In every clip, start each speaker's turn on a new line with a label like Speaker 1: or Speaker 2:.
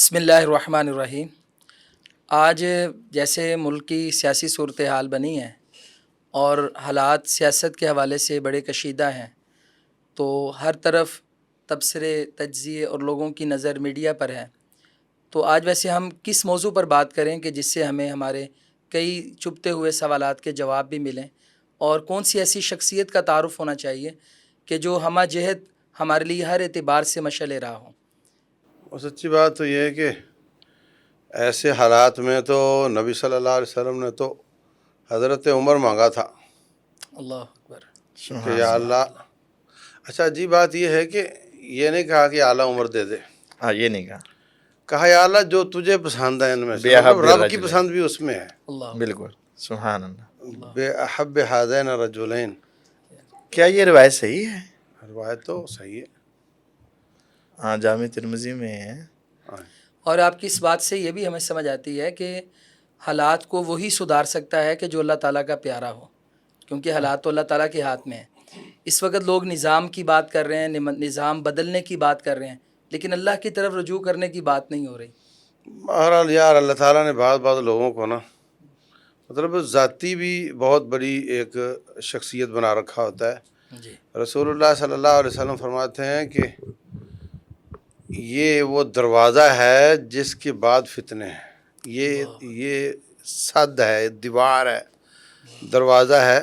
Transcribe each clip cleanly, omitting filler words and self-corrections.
Speaker 1: بسم اللہ الرحمن الرحیم۔ آج جیسے ملک کی سیاسی صورتحال بنی ہے اور حالات سیاست کے حوالے سے بڑے کشیدہ ہیں، تو ہر طرف تبصرے، تجزیے اور لوگوں کی نظر میڈیا پر ہے۔ تو آج ویسے ہم کس موضوع پر بات کریں کہ جس سے ہمیں ہمارے کئی چھپتے ہوئے سوالات کے جواب بھی ملیں، اور کون سی ایسی شخصیت کا تعارف ہونا چاہیے کہ جو ہمہ جہت ہمارے لیے ہر اعتبار سے مشعل راہ ہو؟
Speaker 2: اور سچی بات تو یہ ہے کہ ایسے حالات میں تو نبی صلی اللہ علیہ وسلم نے تو حضرت عمر مانگا تھا
Speaker 1: اللہ اکبر۔
Speaker 2: کہ یا اللہ، اچھا عجیب بات یہ ہے کہ یہ نہیں کہا کہ اعلیٰ عمر دے دے،
Speaker 3: ہاں یہ نہیں
Speaker 2: کہا یا اللہ جو تجھے پسند ہے ان میں سے،
Speaker 3: بے
Speaker 2: مطلب
Speaker 3: حب
Speaker 2: رب کی
Speaker 3: الرجلین،
Speaker 2: پسند بھی اس میں ہے۔
Speaker 1: اللہ
Speaker 3: بالکل سبحان اللہ۔
Speaker 2: بے احب ہذین الرجلین،
Speaker 3: کیا یہ روایت صحیح ہے؟
Speaker 2: روایت تو صحیح ہے۔
Speaker 3: ہاں جامع ترمذی میں ہے۔
Speaker 2: ہاں،
Speaker 1: اور آپ کی اس بات سے یہ بھی ہمیں سمجھ آتی ہے کہ حالات کو وہی سدھار سکتا ہے کہ جو اللہ تعالیٰ کا پیارا ہو، کیونکہ حالات تو اللہ تعالیٰ کے ہاتھ میں ہیں۔ اس وقت لوگ نظام کی بات کر رہے ہیں، نظام بدلنے کی بات کر رہے ہیں، لیکن اللہ کی طرف رجوع کرنے کی بات نہیں ہو رہی۔
Speaker 2: بہرحال یار اللہ تعالیٰ نے بعض لوگوں کو نا مطلب ذاتی بھی بہت بڑی ایک شخصیت بنا رکھا ہوتا ہے۔
Speaker 1: جی
Speaker 2: رسول اللہ صلی اللہ علیہ وسلم فرماتے ہیں کہ یہ وہ دروازہ ہے جس کے بعد فتنے ہیں، یہ سد ہے، دیوار ہے، دروازہ ہے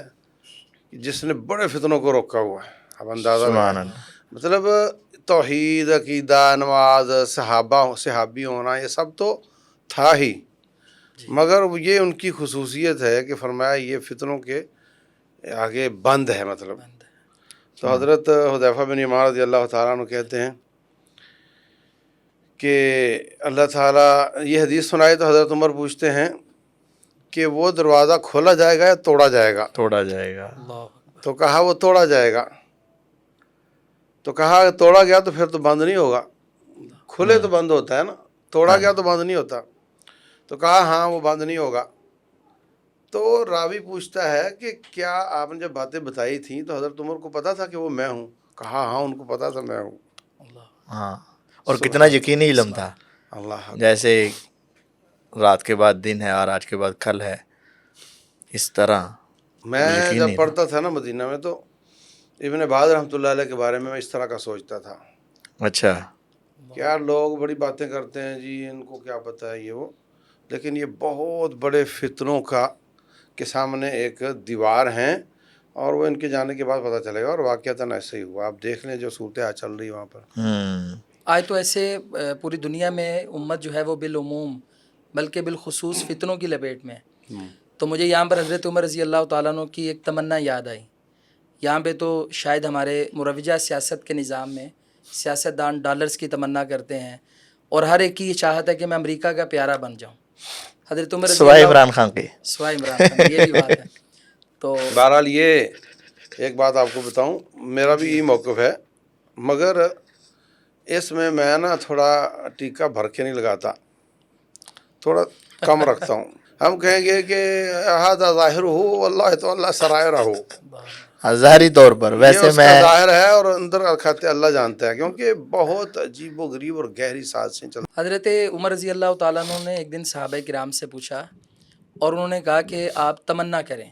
Speaker 2: جس نے بڑے فتنوں کو روکا ہوا ہے۔ اب اندازہ
Speaker 3: سبحان
Speaker 2: لگائیں،
Speaker 3: اللہ۔
Speaker 2: مطلب توحید، عقیدہ، نماز، صحابی ہونا یہ سب تو تھا ہی، مگر یہ ان کی خصوصیت ہے کہ فرمایا یہ فتنوں کے آگے بند ہے مطلب۔ تو حضرت حذیفہ بن یمان رضی اللہ تعالیٰ عنہ کہتے ہیں کہ اللہ تعالیٰ یہ حدیث سنائی تو حضرت عمر پوچھتے ہیں کہ وہ دروازہ کھولا جائے گا یا توڑا جائے گا؟
Speaker 3: توڑا جائے گا۔
Speaker 1: اللہ
Speaker 2: تو کہا وہ توڑا جائے گا۔ تو کہا کہ توڑا گیا تو پھر تو بند نہیں ہوگا، کھلے تو بند ہوتا ہے نا، توڑا گیا تو بند نہیں ہوتا۔ تو کہا ہاں وہ بند نہیں ہوگا۔ تو راوی پوچھتا ہے کہ کیا آپ نے جب باتیں بتائی تھیں تو حضرت عمر کو پتا تھا کہ وہ میں ہوں؟ کہا ہاں ان کو پتا تھا میں ہوں۔
Speaker 3: ہاں، اور کتنا یقینی علم تھا،
Speaker 2: اللہ
Speaker 3: جیسے رات کے بعد دن ہے اور آج کے بعد کل ہے، اس طرح
Speaker 2: میں
Speaker 3: یقینی
Speaker 2: جب
Speaker 3: تھا۔
Speaker 2: پڑھتا تھا نا مدینہ میں تو ابن باز رحمۃ اللہ علیہ کے بارے میں اس طرح کا سوچتا تھا
Speaker 3: اچھا،
Speaker 2: کہ یار لوگ بڑی باتیں کرتے ہیں جی، ان کو کیا پتہ ہے یہ وہ، لیکن یہ بہت بڑے فتنوں کا کے سامنے ایک دیوار ہیں، اور وہ ان کے جانے کے بعد پتہ چلے گا، اور واقعتاً ایسا ہی ہوا۔ آپ دیکھ لیں جو صورتحال چل رہی ہے وہاں پر۔
Speaker 1: آج تو ایسے پوری دنیا میں امت جو ہے وہ بالعموم بلکہ بالخصوص فتنوں کی لپیٹ میں ہے۔ تو مجھے یہاں پر حضرت عمر رضی اللہ تعالیٰ عنہ کی ایک تمنا یاد آئی۔ یہاں پہ تو شاید ہمارے مروجہ سیاست کے نظام میں سیاستدان ڈالرز کی تمنا کرتے ہیں، اور ہر ایک کی یہ چاہت ہے کہ میں امریکہ کا پیارا بن جاؤں۔ حضرت عمر رضی
Speaker 3: سوائے
Speaker 1: اللہ
Speaker 3: عمران خان کے۔
Speaker 1: سوائے عمران خان، یہ بھی بات ہے۔ تو
Speaker 2: بہرحال یہ ایک بات آپ کو بتاؤں، میرا بھی یہ موقف ہے، مگر اس میں نا تھوڑا ٹیکا بھر کے نہیں لگاتا، تھوڑا کم رکھتا ہوں۔ ہم کہیں گے کہ ہذا ظاہر ہو واللہ تو اللہ سرائر ہو،
Speaker 3: ظاہری طور پر
Speaker 2: یہ
Speaker 3: ویسے
Speaker 2: اس کا
Speaker 3: میں
Speaker 2: ظاہر ہے اور اندر کھاتے اللہ جانتا ہے، کیونکہ بہت عجیب و غریب اور گہری سازشیں چلتی۔
Speaker 1: حضرت عمر رضی اللہ تعالیٰ عنہ نے ایک دن صحابہ کرام سے پوچھا، اور انہوں نے کہا کہ آپ تمنا کریں۔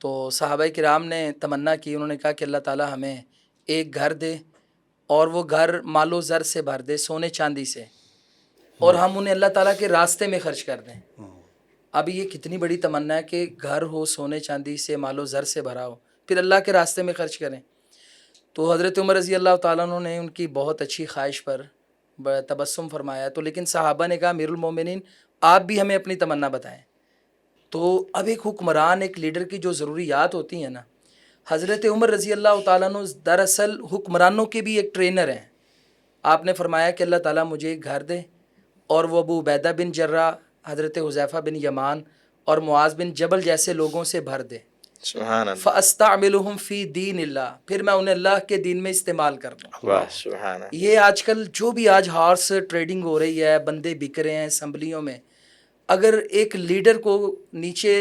Speaker 1: تو صحابہ کرام نے تمنا کی، انہوں نے کہا کہ اللہ تعالیٰ ہمیں ایک گھر دے، اور وہ گھر مال و زر سے بھر دے، سونے چاندی سے، اور ہم انہیں اللہ تعالیٰ کے راستے میں خرچ کر دیں۔ اب یہ کتنی بڑی تمنا ہے کہ گھر ہو سونے چاندی سے، مال و زر سے بھرا ہو، پھر اللہ کے راستے میں خرچ کریں۔ تو حضرت عمر رضی اللہ تعالیٰ عنہ نے ان کی بہت اچھی خواہش پر تبسم فرمایا، تو لیکن صحابہ نے کہا امیر المومنین آپ بھی ہمیں اپنی تمنا بتائیں۔ تو اب ایک حکمران، ایک لیڈر کی جو ضروریات ہوتی ہیں نا، حضرت عمر رضی اللہ تعالیٰ عنہ دراصل حکمرانوں کے بھی ایک ٹرینر ہیں۔ آپ نے فرمایا کہ اللہ تعالیٰ مجھے ایک گھر دے، اور وہ ابو عبیدہ بن جرح، حضرت حذیفہ بن یمان اور معاذ بن جبل جیسے لوگوں سے بھر دے،
Speaker 3: سبحان اللہ،
Speaker 1: فَأَسْتَعْمِلُهُمْ فِي دِينِ اللَّهِ، پھر میں انہیں اللہ کے دین میں استعمال کر دوں۔
Speaker 3: واہ سبحان اللہ۔
Speaker 1: یہ آج کل جو بھی آج ہارس ٹریڈنگ ہو رہی ہے، بندے بک رہے ہیں اسمبلیوں میں، اگر ایک لیڈر کو نیچے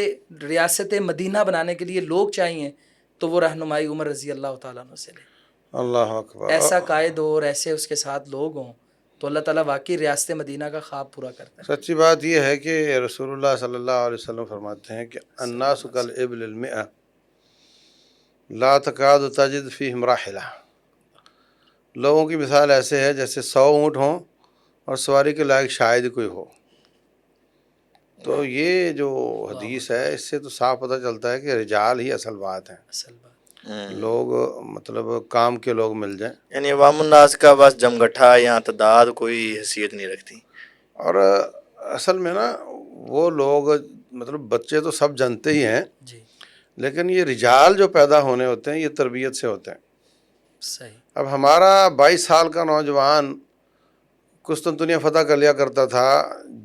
Speaker 1: ریاست مدینہ بنانے کے لیے لوگ چاہیے تو وہ رہنمائی عمر رضی اللہ تعالیٰ عنہ سے لے۔
Speaker 2: اللہ اکبر۔
Speaker 1: ایسا قائد ہو اور ایسے اس کے ساتھ لوگ ہوں تو اللہ تعالیٰ واقعی ریاست مدینہ کا خواب پورا کرتا ہے.
Speaker 2: سچی بات یہ ہے کہ رسول اللہ صلی اللہ علیہ وسلم فرماتے ہیں کہ الناس کالابل المئہ لا تکاد تجد فیہم راحلہ. لوگوں کی مثال ایسے ہے جیسے 100 اونٹ ہوں اور سواری کے لائق شاید کوئی ہو. تو یہ جو حدیث ہے اس سے تو صاف پتہ چلتا ہے کہ رجال ہی اصل بات ہیں.
Speaker 1: اصل بات.
Speaker 2: لوگ مطلب کام کے لوگ مل جائیں.
Speaker 3: یعنی عوام الناس کا بس جمگٹھا یا تعداد کوئی حیثیت نہیں رکھتی.
Speaker 2: اور اصل میں نا وہ لوگ مطلب بچے تو سب جانتے ہی ہیں
Speaker 1: جی
Speaker 2: لیکن یہ رجال جو پیدا ہونے ہوتے ہیں یہ تربیت سے ہوتے ہیں.
Speaker 1: صحیح.
Speaker 2: اب ہمارا 22 سال کا نوجوان قسطنطنیہ فتح کر لیا کرتا تھا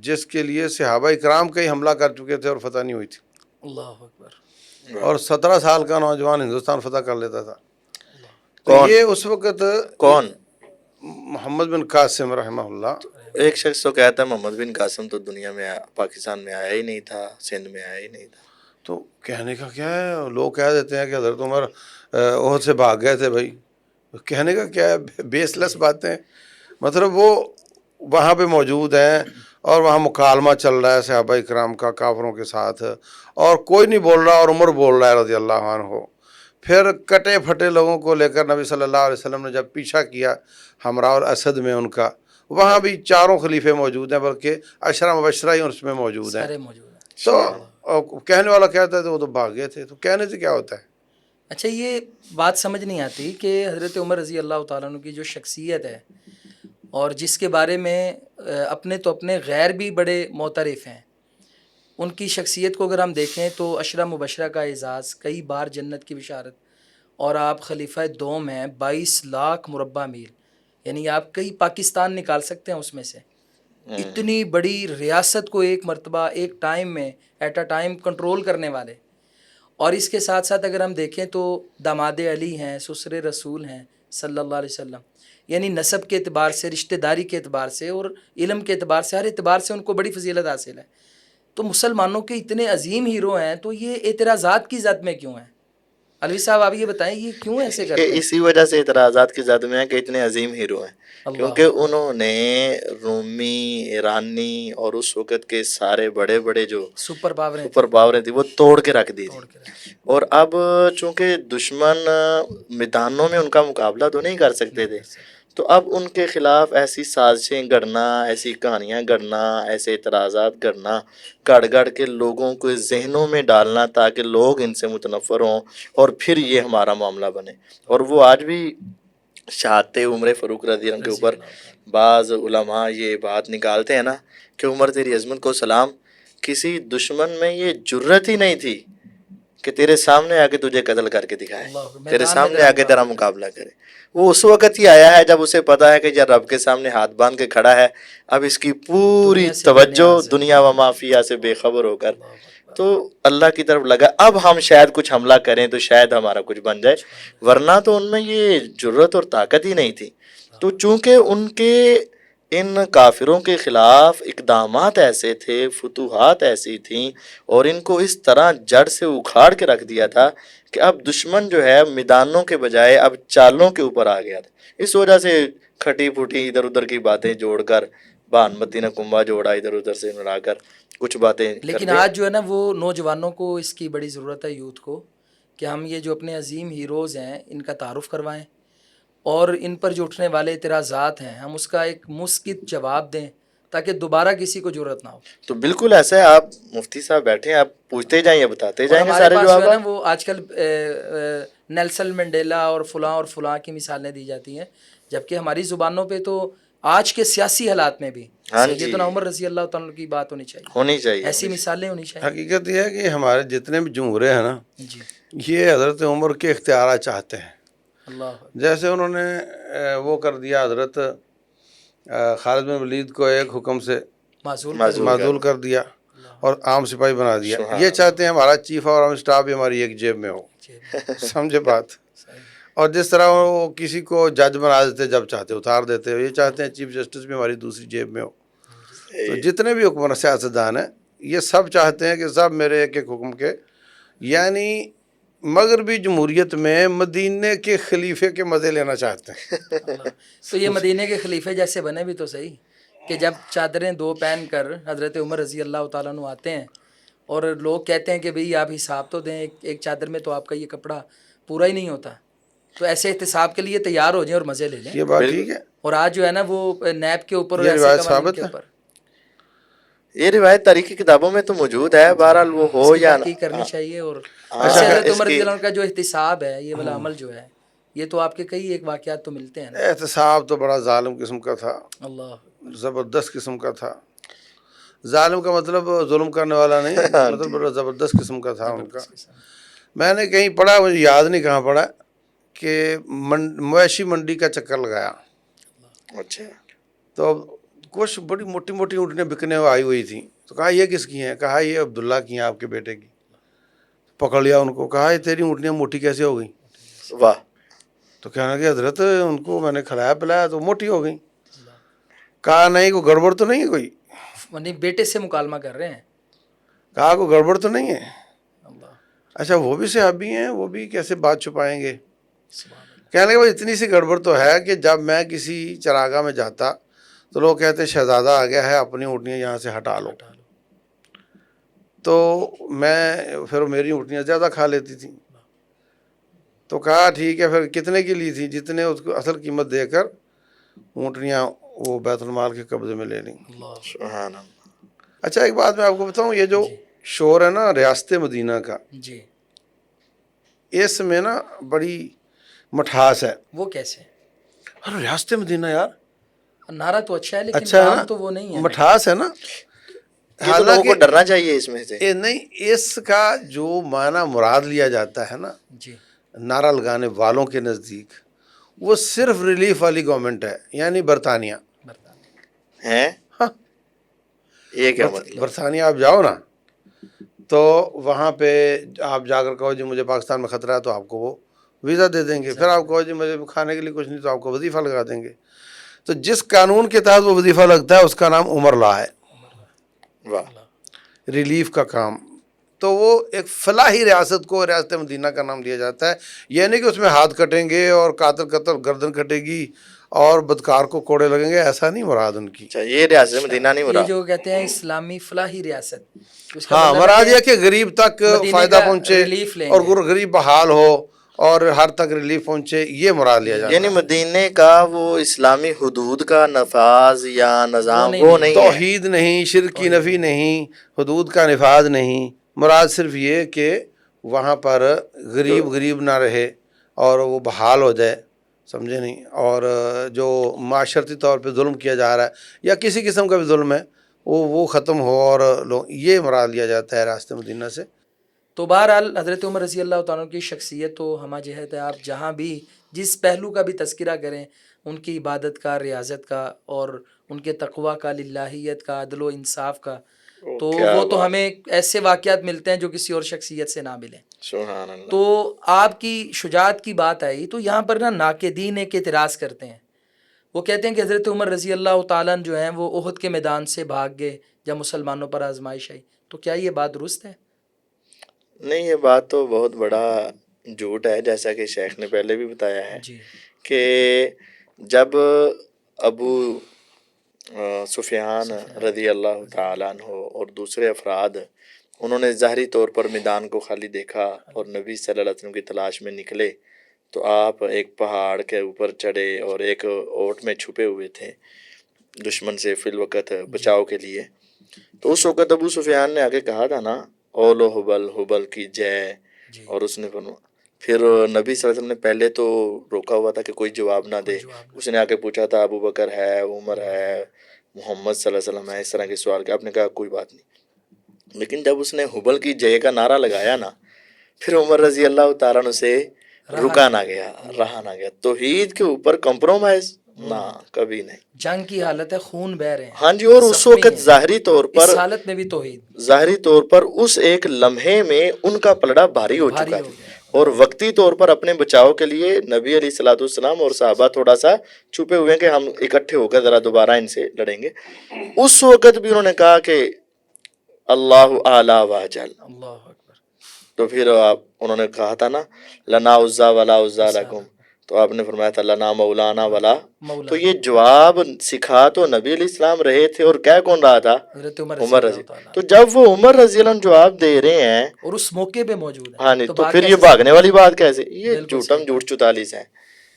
Speaker 2: جس کے لیے صحابہ اکرام کئی حملہ کر چکے تھے اور فتح نہیں ہوئی تھی.
Speaker 1: اللہ اکبر.
Speaker 2: اور 17 سال کا نوجوان ہندوستان فتح کر لیتا تھا. تو
Speaker 3: کون؟
Speaker 2: یہ اس وقت
Speaker 3: کون؟
Speaker 2: محمد بن قاسم رحمہ اللہ.
Speaker 3: ایک شخص تو کہتا ہے محمد بن قاسم تو دنیا میں پاکستان میں آیا ہی نہیں تھا، سندھ میں آیا ہی نہیں تھا.
Speaker 2: تو کہنے کا کیا ہے، لوگ کہہ دیتے ہیں کہ حضرت عمر احد سے بھاگ گئے تھے. بھائی کہنے کا کیا ہے، بیس لیس باتیں. مطلب وہ وہاں پہ موجود ہیں اور وہاں مکالمہ چل رہا ہے صحابہ اکرام کا کافروں کے ساتھ اور کوئی نہیں بول رہا اور عمر بول رہا ہے رضی اللہ عنہ. پھر کٹے پھٹے لوگوں کو لے کر نبی صلی اللہ علیہ وسلم نے جب پیچھا کیا ہمراہ الاسد میں ان کا، وہاں بھی چاروں خلیفے موجود ہیں بلکہ عشرہ مبشرہ ہی اس میں موجود ہیں.
Speaker 1: سارے موجود ہیں.
Speaker 2: تو کہنے والا کہتا ہے وہ تو بھاگ گئے تھے. تو کہنے سے کیا ہوتا ہے؟
Speaker 1: اچھا یہ بات سمجھ نہیں آتی کہ حضرت عمر رضی اللہ تعالیٰ عنہ کی جو شخصیت ہے اور جس کے بارے میں اپنے تو اپنے غیر بھی بڑے معترف ہیں، ان کی شخصیت کو اگر ہم دیکھیں تو عشرہ مبشرہ کا اعزاز، کئی بار جنت کی بشارت، اور آپ خلیفہ دوم ہیں. 22 لاکھ مربع میل، یعنی آپ کئی پاکستان نکال سکتے ہیں اس میں سے. اتنی بڑی ریاست کو ایک مرتبہ ایک ٹائم میں ایٹ اے ٹائم کنٹرول کرنے والے. اور اس کے ساتھ ساتھ اگر ہم دیکھیں تو داماد علی ہیں، سسر رسول ہیں صلی اللہ علیہ وسلم. یعنی نسب کے اعتبار سے، رشتہ داری کے اعتبار سے اور علم کے اعتبار سے، ہر اعتبار سے ان کو بڑی فضیلت حاصل ہے. تو مسلمانوں کے اتنے عظیم ہیرو ہیں تو یہ اعتراضات کی زد میں کیوں ہیں؟ علوی صاحب آپ یہ بتائیں یہ کیوں ایسے کرتے
Speaker 3: کہ
Speaker 1: ہیں؟
Speaker 3: اسی وجہ سے اعتراضات کی زد میں ہے کہ اتنے عظیم ہیرو ہیں
Speaker 1: اللہ
Speaker 3: کیونکہ انہوں نے رومی، ایرانی اور اس وقت کے سارے بڑے بڑے جو
Speaker 1: سپر پاوریں
Speaker 3: سپر پاوریں تھیں وہ توڑ کے رکھ دی
Speaker 1: توڑ
Speaker 3: تھی.
Speaker 1: کے رکھیں.
Speaker 3: اور اب چونکہ دشمن میدانوں میں ان کا مقابلہ تو نہیں کر سکتے تھے تو اب ان کے خلاف ایسی سازشیں گڑنا، ایسی کہانیاں گڑنا، ایسے اعتراضات گڑنا، گڑ گڑ کے لوگوں کو ذہنوں میں ڈالنا تاکہ لوگ ان سے متنفر ہوں اور پھر یہ ہمارا معاملہ بنے. اور وہ آج بھی شہادت عمر فاروق رضی اللہ عنہ کے اوپر بعض علماء یہ بات نکالتے ہیں نا کہ عمر تیری عظمت کو سلام، کسی دشمن میں یہ جرت ہی نہیں تھی کہ تیرے سامنے آ کے تجھے قتل کر کے دکھائے، تیرے سامنے آ کے تیرا مقابلہ کرے. وہ اس وقت ہی آیا ہے جب اسے پتا ہے کہ جب رب کے سامنے ہاتھ باندھ کے کھڑا ہے، اب اس کی پوری توجہ دنیا و مافیہ سے بے خبر ہو کر تو اللہ کی طرف لگا. اب ہم شاید کچھ حملہ کریں تو شاید ہمارا کچھ بن جائے، ورنہ تو ان میں یہ جرت اور طاقت ہی نہیں تھی. تو چونکہ ان کے ان کافروں کے خلاف اقدامات ایسے تھے، فتوحات ایسی تھیں اور ان کو اس طرح جڑ سے اکھاڑ کے رکھ دیا تھا کہ اب دشمن جو ہے میدانوں کے بجائے اب چالوں کے اوپر آ گیا تھا. اس وجہ سے کھٹی پھوٹی ادھر ادھر کی باتیں جوڑ کر بھانمتی نے کنبا جوڑا ادھر ادھر سے ملا کر کچھ باتیں
Speaker 1: لیکن آج جو ہے نا وہ نوجوانوں کو اس کی بڑی ضرورت ہے، یوتھ کو، کہ ہم یہ جو اپنے عظیم ہیروز ہیں ان کا تعارف کروائیں اور ان پر جو اٹھنے والے اعتراضات ہیں ہم اس کا ایک مثبت جواب دیں تاکہ دوبارہ کسی کو ضرورت نہ ہو.
Speaker 3: تو بالکل ایسا ہے. آپ مفتی صاحب بیٹھے ہیں، آپ پوچھتے جائیں یا بتاتے جائیں گے
Speaker 1: ہمارے
Speaker 3: سارے
Speaker 1: پاس جو ہے
Speaker 3: جوابات.
Speaker 1: نا وہ آج کل نیلسن منڈیلا اور فلاں کی مثالیں دی جاتی ہیں، جبکہ ہماری زبانوں پہ تو آج کے سیاسی حالات میں بھی سیدنا عمر رضی اللہ تعالیٰ کی بات ہونی چاہیے، ایسی مثالیں ہونی چاہیے.
Speaker 2: حقیقت یہ ہے کہ ہمارے جتنے بھی جمہورے ہیں نا
Speaker 1: جی
Speaker 2: یہ حضرت عمر کے اختیارات چاہتے ہیں.
Speaker 1: اللہ
Speaker 2: جیسے انہوں نے وہ کر دیا حضرت خالد بن ولید کو ایک حکم سے معزول کر دیا اور عام سپاہی بنا دیا. یہ چاہتے ہیں ہمارا چیف آف آرمی اسٹاف بھی ہماری ایک جیب میں ہو. سمجھے بات. اور جس طرح وہ کسی کو جج بنا دیتے جب چاہتے اتار دیتے، یہ چاہتے ہیں چیف جسٹس بھی ہماری دوسری جیب میں ہو. تو جتنے بھی حکمران سیاستدان ہیں یہ سب چاہتے ہیں کہ سب میرے ایک ایک حکم کے، یعنی مغربی جمہوریت میں مدینے کے خلیفے کے مزے لینا چاہتے ہیں.
Speaker 1: اللہ. تو یہ مدینے کے خلیفے جیسے بنے بھی تو صحیح کہ جب چادریں دو پہن کر حضرت عمر رضی اللہ تعالیٰ عنہ آتے ہیں اور لوگ کہتے ہیں کہ بھئی آپ حساب تو دیں، ایک چادر میں تو آپ کا یہ کپڑا پورا ہی نہیں ہوتا، تو ایسے احتساب کے لیے تیار ہو جائیں اور مزے لے لیں.
Speaker 2: یہ بات ٹھیک ہے.
Speaker 1: اور آج جو ہے نا وہ نیب کے اوپر اور
Speaker 2: یہ
Speaker 1: ایسے
Speaker 2: روایت
Speaker 1: قوانین
Speaker 2: ثابت
Speaker 1: کے
Speaker 2: ہے.
Speaker 1: اوپر
Speaker 3: یہ روایت تاریخی کتابوں میں تو موجود ہے، بہرحال وہ ہو
Speaker 1: اس کی
Speaker 3: یا
Speaker 1: تحقیق کرنی چاہیے. اور
Speaker 3: ہاں،
Speaker 1: ویسے حضرت
Speaker 3: اس
Speaker 1: عمر
Speaker 3: کی
Speaker 1: رضی اللہ عنہ کا جو احتساب ہے، یہ والا عمل جو ہے، یہ تو آپ کے کئی ایک واقعات تو ملتے ہیں نا.
Speaker 2: احتساب تو بڑا ظالم قسم کا تھا،
Speaker 1: اللہ.
Speaker 2: زبردست قسم کا تھا. ظالم کا مطلب ظلم کرنے والا نہیں، مطلب بڑا زبردست قسم کا تھا ان کا. میں نے کہیں پڑھا، مجھے یاد نہیں کہاں پڑھا، کہ مویشی منڈی کا چکر لگایا
Speaker 3: اچھا
Speaker 2: تو کچھ بڑی موٹی موٹی اونٹنیاں بکنے آئی ہوئی تھیں. تو کہا یہ کس کی ہیں؟ کہا یہ عبداللہ کی ہیں، آپ کے بیٹے کی. پکڑ لیا ان کو، کہا یہ تیری اونٹنیاں موٹی کیسے ہو گئیں؟
Speaker 3: واہ.
Speaker 2: تو کہنے لگے حضرت ان کو میں نے کھلایا پلایا تو موٹی ہو گئیں. کہا نہیں، کوئی گڑبڑ تو نہیں ہے کوئی؟
Speaker 1: یعنی بیٹے سے مکالمہ کر رہے ہیں.
Speaker 2: کہا کوئی گڑبڑ تو نہیں ہے؟
Speaker 1: اللہ.
Speaker 2: اچھا وہ بھی صحابی ہیں، وہ بھی کیسے بات چھپائیں گے؟
Speaker 1: سبحان اللہ.
Speaker 2: کہنے لگے بھائی اتنی سی گڑبڑ تو ہے کہ جب میں کسی چراگاہ میں جاتا تو لوگ کہتے شہزادہ آ گیا ہے، اپنی اونٹنیاں یہاں سے ہٹا لو. تو میں پھر میری اونٹنیاں زیادہ کھا لیتی تھیں. تو کہا ٹھیک ہے، پھر کتنے کی لی تھی؟ جتنے اس کو اصل قیمت دے کر اونٹنیاں وہ بیت المال کے قبضے میں لے لیں.
Speaker 1: اللہ.
Speaker 3: سبحان اللہ.
Speaker 2: اچھا ایک بات میں آپ کو بتاؤں، یہ جو شور ہے نا ریاست مدینہ کا،
Speaker 1: جی
Speaker 2: اس میں نا بڑی مٹھاس ہے.
Speaker 1: وہ کیسے؟
Speaker 2: ارے ریاست مدینہ یار
Speaker 1: نعرہ تو اچھا ہے لیکن
Speaker 2: اچھا ہے
Speaker 1: کام
Speaker 2: نا،
Speaker 1: تو وہ نہیں ہے.
Speaker 2: مٹھاس ہے نا.
Speaker 3: یہ تو لوگوں کو ڈرنا چاہیے اس میں سے.
Speaker 2: نہیں، اس کا جو معنی مراد لیا جاتا ہے نا
Speaker 1: جی
Speaker 2: نعرہ لگانے والوں کے نزدیک، وہ صرف ریلیف والی گورنمنٹ ہے، یعنی برطانیہ.
Speaker 1: برطانیہ.
Speaker 3: ہیں
Speaker 2: ہاں،
Speaker 3: یہ کیا مطلب؟
Speaker 2: برطانیہ آپ جاؤ نا تو وہاں پہ آپ جا کر کہو جی مجھے پاکستان میں خطرہ ہے تو آپ کو وہ ویزا دے دیں گے. پھر آپ کہو جی مجھے کھانے کے لیے کچھ نہیں تو آپ کو وظیفہ لگا دیں گے. تو جس قانون کے تحت وہ وظیفہ لگتا ہے اس کا نام عمر لا ہے،
Speaker 3: واہ.
Speaker 2: ریلیف کا کام. تو وہ ایک فلاحی ریاست کو ریاست مدینہ کا نام دیا جاتا ہے. یہ نہیں کہ اس میں ہاتھ کٹیں گے اور قاتل گردن کٹے گی اور بدکار کو کوڑے لگیں گے، ایسا نہیں مراد ان کی.
Speaker 3: اچھا یہ ریاست مدینہ نہیں
Speaker 1: یہ
Speaker 3: مراد.
Speaker 1: جو کہتے ہیں اسلامی فلاحی ریاست، اس کا
Speaker 2: ہاں،
Speaker 1: مطلب
Speaker 2: مراد
Speaker 1: ہے
Speaker 2: یہ کہ غریب تک
Speaker 1: مدینے
Speaker 2: فائدہ
Speaker 1: کا
Speaker 2: پہنچے
Speaker 1: ریلیف لیں
Speaker 2: اور
Speaker 1: گے.
Speaker 2: غریب بحال ہو اور ہر تک ریلیف پہنچے، یہ مراد لیا جاتا
Speaker 3: یعنی
Speaker 2: ہے.
Speaker 3: مدینے کا وہ اسلامی حدود کا نفاذ یا نظام وہ نہیں ہے.
Speaker 2: توحید نہیں، شرک کی نفی نہیں، حدود کا نفاذ نہیں. مراد صرف یہ کہ وہاں پر غریب نہ رہے اور وہ بحال ہو جائے، سمجھے نہیں. اور جو معاشرتی طور پہ ظلم کیا جا رہا ہے یا کسی قسم کا بھی ظلم ہے وہ ختم ہو، اور یہ مراد لیا جاتا ہے راستہ مدینہ سے.
Speaker 1: تو بہرحال حضرت عمر رضی اللہ تعالیٰ عنہ کی شخصیت تو ہمہ جہت ہے. آپ جہاں بھی جس پہلو کا بھی تذکرہ کریں، ان کی عبادت کا، ریاضت کا، اور ان کے تقویٰ کا، للہیت کا، عدل و انصاف کا، تو وہ تو ہمیں ایسے واقعات ملتے ہیں جو کسی اور شخصیت سے نہ ملیں.
Speaker 3: سبحان اللہ.
Speaker 1: تو آپ کی شجاعت کی بات آئی تو یہاں پر نا ناقدین ایک اعتراض کرتے ہیں. وہ کہتے ہیں کہ حضرت عمر رضی اللہ تعالیٰ عنہ جو ہیں وہ احد کے میدان سے بھاگ گئے جب مسلمانوں پر آزمائش آئی. تو کیا یہ بات درست ہے؟
Speaker 3: نہیں، یہ بات تو بہت بڑا جھوٹ ہے، جیسا کہ شیخ نے پہلے بھی بتایا ہے
Speaker 1: جی
Speaker 3: کہ جب ابو سفیان رضی اللہ تعالیٰ عنہ اور دوسرے افراد انہوں نے ظاہری طور پر میدان کو خالی دیکھا اور نبی صلی اللہ علیہ وسلم کی تلاش میں نکلے، تو آپ ایک پہاڑ کے اوپر چڑھے اور ایک اوٹ میں چھپے ہوئے تھے دشمن سے فی الوقت بچاؤ کے لیے. تو اس وقت ابو سفیان نے آگے کہا تھا نا اولو حبل حبل کی جے، اور اس نے پھر نبی صلی اللہ علیہ وسلم نے پہلے تو روکا ہوا تھا کہ کوئی جواب نہ دے. اس نے آ کے پوچھا تھا ابو بکر ہے، عمر ہے، محمد صلی اللہ علیہ وسلم ہے، اس طرح کے سوال کیا. آپ نے کہا کوئی بات نہیں. لیکن جب اس نے حبل کی جے کا نعرہ لگایا نا، پھر عمر رضی اللہ تعالیٰ عنہ سے رکا نہ گیا، رہا نہ گیا. توحید کے اوپر کمپرومائز نہ، کبھی نہیں.
Speaker 1: جنگ کی حالت ہے، خون بہ رہے ہیں.
Speaker 3: ہاں جی. اور اس وقت ظاہری طور پر،
Speaker 1: اس حالت میں بھی توحید،
Speaker 3: ظاہری طور پر اس ایک لمحے میں ان کا پلڑا بھاری ہو چکا ہے، اور وقتی طور پر اپنے بچاؤ کے لیے نبی علیہ الصلوۃ والسلام اور صحابہ تھوڑا سا چھپے ہوئے ہیں کہ ہم اکٹھے ہو کر ذرا دوبارہ ان سے لڑیں گے. اس وقت بھی انہوں نے کہا کہ اللہ اعلیٰ واجل.
Speaker 1: اللہ اکبر.
Speaker 3: تو پھر انہوں نے کہا تھا نا لنا عزا ولا عزا لکم، تو آپ نے فرمایا تھا لنا مولانا ولا. تو یہ جواب سکھا تو نبی علیہ السلام رہے تھے، اور کہہ کون رہا تھا؟
Speaker 1: حضرت
Speaker 3: عمر
Speaker 1: رضی
Speaker 3: رضی.
Speaker 1: اللہ تعالیٰ
Speaker 3: تو جب وہ عمر رضی اللہ عنہ جواب دے رہے ہیں،
Speaker 1: اور اس موقع پہ موجود ہے،
Speaker 3: ہاں نہیں، تو
Speaker 1: بات
Speaker 3: پھر یہ
Speaker 1: کیسے
Speaker 3: بھاگنے والی بات کیسے؟ یہ
Speaker 1: بالکل
Speaker 3: جھوٹم
Speaker 1: صحیح
Speaker 3: جھوٹ 44 ہے.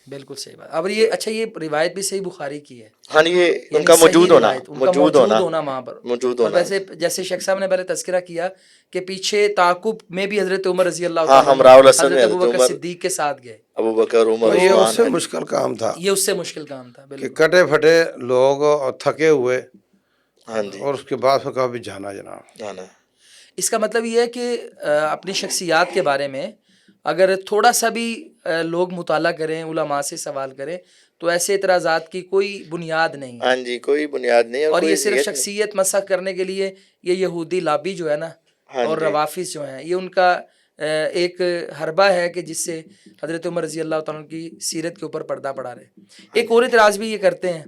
Speaker 1: بالکل صحیح بات. اب یہ اچھا، یہ روایت بھی صحیح بخاری کی ہے،
Speaker 3: ہاں یہ ان
Speaker 1: یعنی
Speaker 3: کا
Speaker 1: صحیح
Speaker 3: موجود ہونا،
Speaker 1: روایت، ان کا موجود ہونا وہاں پر.
Speaker 3: موجود
Speaker 1: اور
Speaker 3: ہونا.
Speaker 1: ویسے جیسے شیخ صاحب نے پہلے تذکرہ کیا کہ پیچھے تعاقب میں بھی حضرت عمر رضی اللہ
Speaker 3: ہاں،
Speaker 1: تعالیٰ
Speaker 3: ہمراہ الاسد میں
Speaker 1: حضرت
Speaker 3: حضرت
Speaker 1: ابوبکر
Speaker 3: عمر،
Speaker 1: صدیق کے ساتھ گئے.
Speaker 3: ابو بکر، عمر،
Speaker 2: تو یہ اس
Speaker 3: عثمان،
Speaker 2: سے
Speaker 3: علی.
Speaker 2: مشکل کام تھا
Speaker 1: یہ اس سے مشکل کام تھا
Speaker 2: کہ
Speaker 1: بالکل.
Speaker 2: کٹے پھٹے لوگ اور تھکے ہوئے،
Speaker 3: ہاں جی،
Speaker 2: اور اس کے بعد پھر کبھی جانا جناب.
Speaker 3: ہاں نا.
Speaker 1: اس کا مطلب یہ ہے کہ اپنی شخصیات کے بارے میں اگر تھوڑا سا بھی لوگ مطالعہ کریں، علماء سے سوال کریں، تو ایسے اعتراضات کی کوئی بنیاد نہیں ہے.
Speaker 3: ہاں جی، کوئی بنیاد نہیں اور
Speaker 1: اور یہ
Speaker 3: کوئی
Speaker 1: صرف
Speaker 3: نیت نہیں.
Speaker 1: شخصیت مسح کرنے کے لیے یہ یہودی لابی جو ہے نا،
Speaker 3: ہاں
Speaker 1: اور
Speaker 3: جی،
Speaker 1: روافظ جو ہیں، یہ ان کا ایک حربہ ہے کہ جس سے حضرت عمر رضی اللہ تعالیٰ کی سیرت کے اوپر پردہ پڑا رہے. ایک اور اعتراض بھی یہ کرتے ہیں،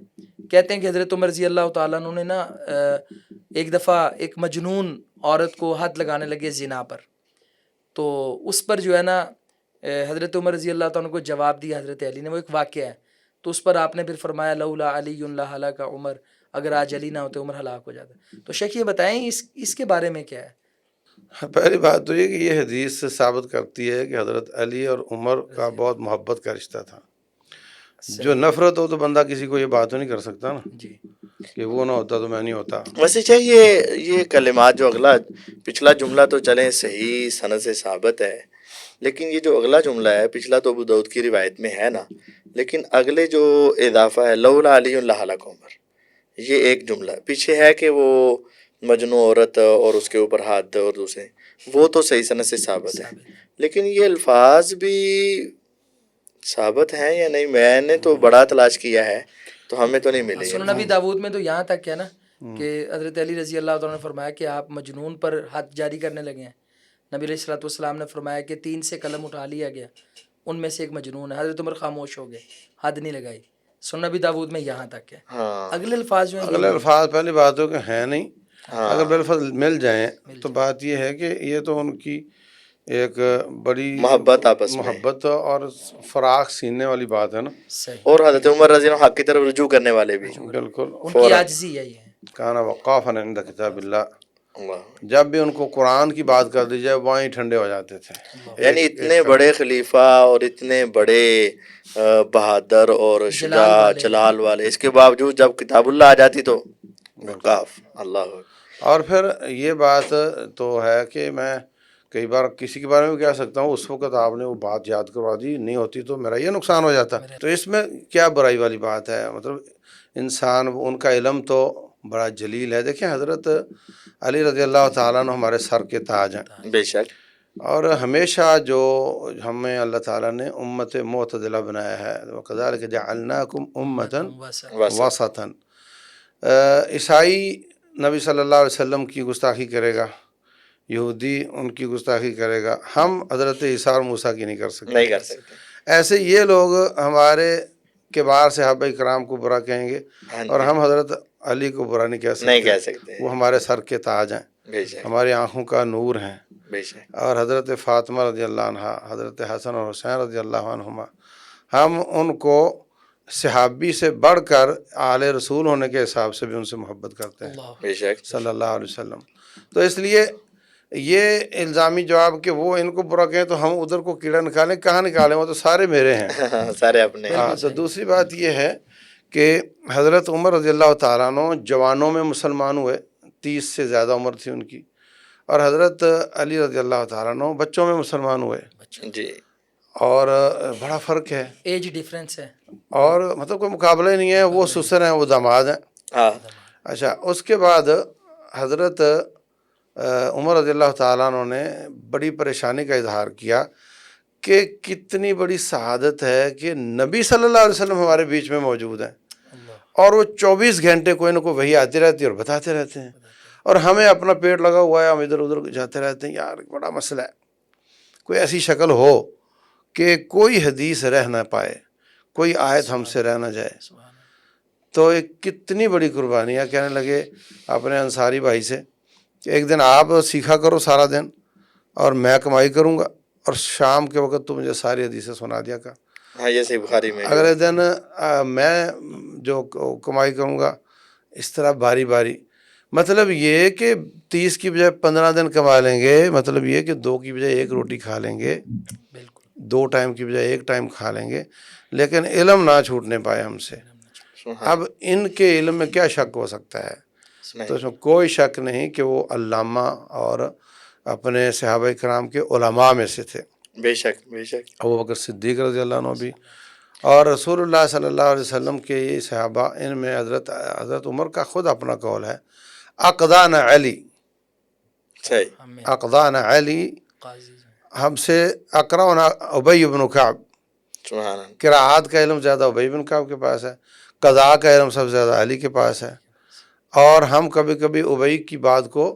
Speaker 1: کہتے ہیں کہ حضرت عمر رضی اللہ تعالیٰ نے نا ایک دفعہ ایک مجنون عورت کو حد لگانے لگے زنا پر، تو اس پر جو ہے نا حضرت عمر رضی اللہ تعالیٰ کو جواب دیا حضرت علی نے. وہ ایک واقعہ ہے، تو اس پر آپ نے پھر فرمایا لولا علی لہلک عمر، اگر آج علی نہ ہوتے عمر ہلاک ہو جاتا. تو شیخ یہ بتائیں اس کے بارے میں کیا ہے؟
Speaker 2: پہلی بات تو یہ کہ یہ حدیث سے ثابت کرتی ہے کہ حضرت علی اور عمر کا بہت محبت کا رشتہ تھا. جو نفرت ہو تو بندہ کسی کو یہ بات نہیں کر سکتا نا
Speaker 1: جی
Speaker 2: کہ وہ نہ ہوتا تو میں نہیں ہوتا.
Speaker 3: ویسے چاہیے یہ کلمات جو اگلا پچھلا جملہ تو چلیں صحیح سند سے ثابت ہے، لیکن یہ جو اگلا جملہ ہے، پچھلا تو ابو داؤد کی روایت میں ہے نا، لیکن اگلے جو اضافہ ہے لولا علی لہلک عمر، یہ ایک جملہ پیچھے ہے کہ وہ مجنون عورت اور اس کے اوپر ہاتھ اور دوسرے، وہ تو صحیح سند سے ثابت ہے، لیکن یہ الفاظ بھی ثابت ہیں یا نہیں؟ میں نے تو بڑا تلاش کیا ہے تو ہمیں تو نہیں ملے.
Speaker 1: سنن نبی داود میں تو یہاں تک ہے نا کہ حضرت علی رضی اللہ تعالیٰ نے فرمایا کہ آپ مجنون پر حد جاری کرنے لگے ہیں. نبی علیہ الصلوۃ والسلام نے فرمایا کہ 3 سے قلم اٹھا لیا گیا، ان میں سے ایک مجنون ہے. حضرت عمر خاموش ہو گئے، حد نہیں لگائی. سنن نبی داود میں یہاں تک ہے.
Speaker 3: ہاں،
Speaker 1: اگلے الفاظ جو ہیں
Speaker 2: اگلے الفاظ پہلی بات ہو کہ ہیں نہیں،
Speaker 3: ہاں،
Speaker 2: اگر بالفضل مل جائیں تو بات یہ ہے کہ یہ تو ان کی ایک بڑی
Speaker 3: محبت آپس میں،
Speaker 2: محبت اور فراق سینے والی بات ہے نا.
Speaker 1: صحیح،
Speaker 3: اور حضرت عمر رضی اللہ عنہ حق کی طرف رجوع کرنے والے بھی.
Speaker 2: بالکل.
Speaker 1: ان کی عاجزی ہے یہ.
Speaker 2: کانا وقافا عند کتاب اللہ،
Speaker 3: اللہ.
Speaker 2: جب بھی ان کو قرآن کی بات کر دی جائے وہیں ٹھنڈے ہو جاتے تھے.
Speaker 3: یعنی اتنے بڑے خلیفہ اور اتنے بڑے بہادر اور شجاع جلال والے، اس کے باوجود جب کتاب اللہ آ جاتی تو وقاف. اللہ.
Speaker 2: اور پھر یہ بات تو ہے کہ میں کئی بار کسی کے بارے میں کہہ سکتا ہوں اس وقت آپ نے وہ بات یاد کروا دی، نہیں ہوتی تو میرا یہ نقصان ہو جاتا. تو اس میں کیا برائی والی بات ہے؟ مطلب انسان ان کا علم تو بڑا جلیل ہے. دیکھیں حضرت علی رضی اللہ تعالیٰ عنہ ہمارے سر کے تاج ہیں،
Speaker 3: بے شک.
Speaker 2: اور ہمیشہ جو ہمیں اللہ تعالیٰ نے امت معتدلہ بنایا ہے، وَكَذَلِكَ جَعَلْنَاكُمْ أُمَّةً وَسَطًا. عیسائی نبی صلی اللہ علیہ وسلم کی گستاخی کرے گا، یہودی ان کی گستاخی کرے گا، ہم حضرت عیسیٰ اور موسیٰ کی نہیں کر سکتے.
Speaker 3: نہیں کر سکتے.
Speaker 2: ایسے یہ لوگ ہمارے کبار صحابہ کرام کو برا کہیں گے، اور ہم حضرت علی کو برا نہیں کہہ سکتے. وہ ہمارے سر کے تاج ہیں،
Speaker 3: بے شک،
Speaker 2: ہماری آنکھوں کا نور ہیں.
Speaker 3: بے شک.
Speaker 2: اور حضرت فاطمہ رضی اللہ عنہ، حضرت حسن اور حسین رضی اللہ عنہما، ہم ان کو صحابی سے بڑھ کر آل رسول ہونے کے حساب سے بھی ان سے محبت کرتے ہیں
Speaker 3: بے شک.
Speaker 2: صلی اللہ علیہ وسلم. تو اس لیے یہ الزامی جواب کہ وہ ان کو برا کہیں تو ہم ادھر کو کیڑا نکالیں، کہاں نکالیں؟ وہ تو سارے میرے ہیں.
Speaker 3: سارے اپنے.
Speaker 2: ہاں. تو دوسری بات یہ ہے کہ حضرت عمر رضی اللہ تعالیٰ عنہ جوانوں میں مسلمان ہوئے، 30 سے زیادہ عمر تھی ان کی، اور حضرت علی رضی اللہ تعالیٰ عنہ بچوں میں مسلمان ہوئے.
Speaker 3: جی.
Speaker 2: اور بڑا فرق ہے،
Speaker 1: ایج ڈیفرنس ہے،
Speaker 2: اور مطلب کوئی مقابلہ ہی نہیں ہے. وہ سسر ہیں، وہ داماد ہیں.
Speaker 3: ہاں.
Speaker 2: اچھا، اس کے بعد حضرت عمر رضی اللہ تعالیٰ عنہ نے بڑی پریشانی کا اظہار کیا کہ کتنی بڑی سعادت ہے کہ نبی صلی اللہ علیہ وسلم ہمارے بیچ میں موجود ہیں، اور وہ 24 گھنٹے کوئی نہ کوئی وحی آتی رہتی ہے اور بتاتے رہتے ہیں، اور ہمیں اپنا پیٹ لگا ہوا ہے، ہم ادھر ادھر جاتے رہتے ہیں. یار بڑا مسئلہ ہے. کوئی ایسی شکل ہو کہ کوئی حدیث رہ نہ پائے، کوئی آیت ہم سے رہ نہ جائے. تو ایک کتنی بڑی قربانی ہے. کہنے لگے اپنے انصاری بھائی سے کہ ایک دن آپ سیکھا کرو سارا دن، اور میں کمائی کروں گا، اور شام کے وقت تو مجھے ساری حدیثیں سنا دیا کر.
Speaker 3: ہاں یہ صحیح بخاری میں
Speaker 2: اگلے دن میں جو کمائی کروں گا، اس طرح باری باری. مطلب یہ کہ 30 کی بجائے 15 دن کما لیں گے، مطلب یہ کہ 2 کی بجائے 1 روٹی کھا لیں گے،
Speaker 1: بالکل
Speaker 2: 2 ٹائم کی بجائے 1 ٹائم کھا لیں گے، لیکن علم نہ چھوٹنے پائے ہم سے. اب ان کے علم میں کیا شک ہو سکتا ہے؟ تو اس میں کوئی شک نہیں کہ وہ علامہ اور اپنے صحابہ کرام کے علماء میں سے تھے.
Speaker 3: بے شک بے شک.
Speaker 2: ابوبکر صدیق رضی اللہ عنہ بھی، اور رسول اللہ صلی اللہ علیہ وسلم کے یہ صحابہ، ان میں حضرت عمر کا خود اپنا قول ہے، اقدان علی،
Speaker 3: صحیح.
Speaker 2: اقدان علی،
Speaker 1: قاضی جو
Speaker 2: ہم سے اقرأنا ابی بن کعب.
Speaker 3: سبحان اللہ.
Speaker 2: قراءات کا علم زیادہ ابی بن کعب کے پاس ہے، قضاء کا علم سب سے زیادہ علی کے پاس ہے. اور ہم کبھی کبھی ابی کی بات کو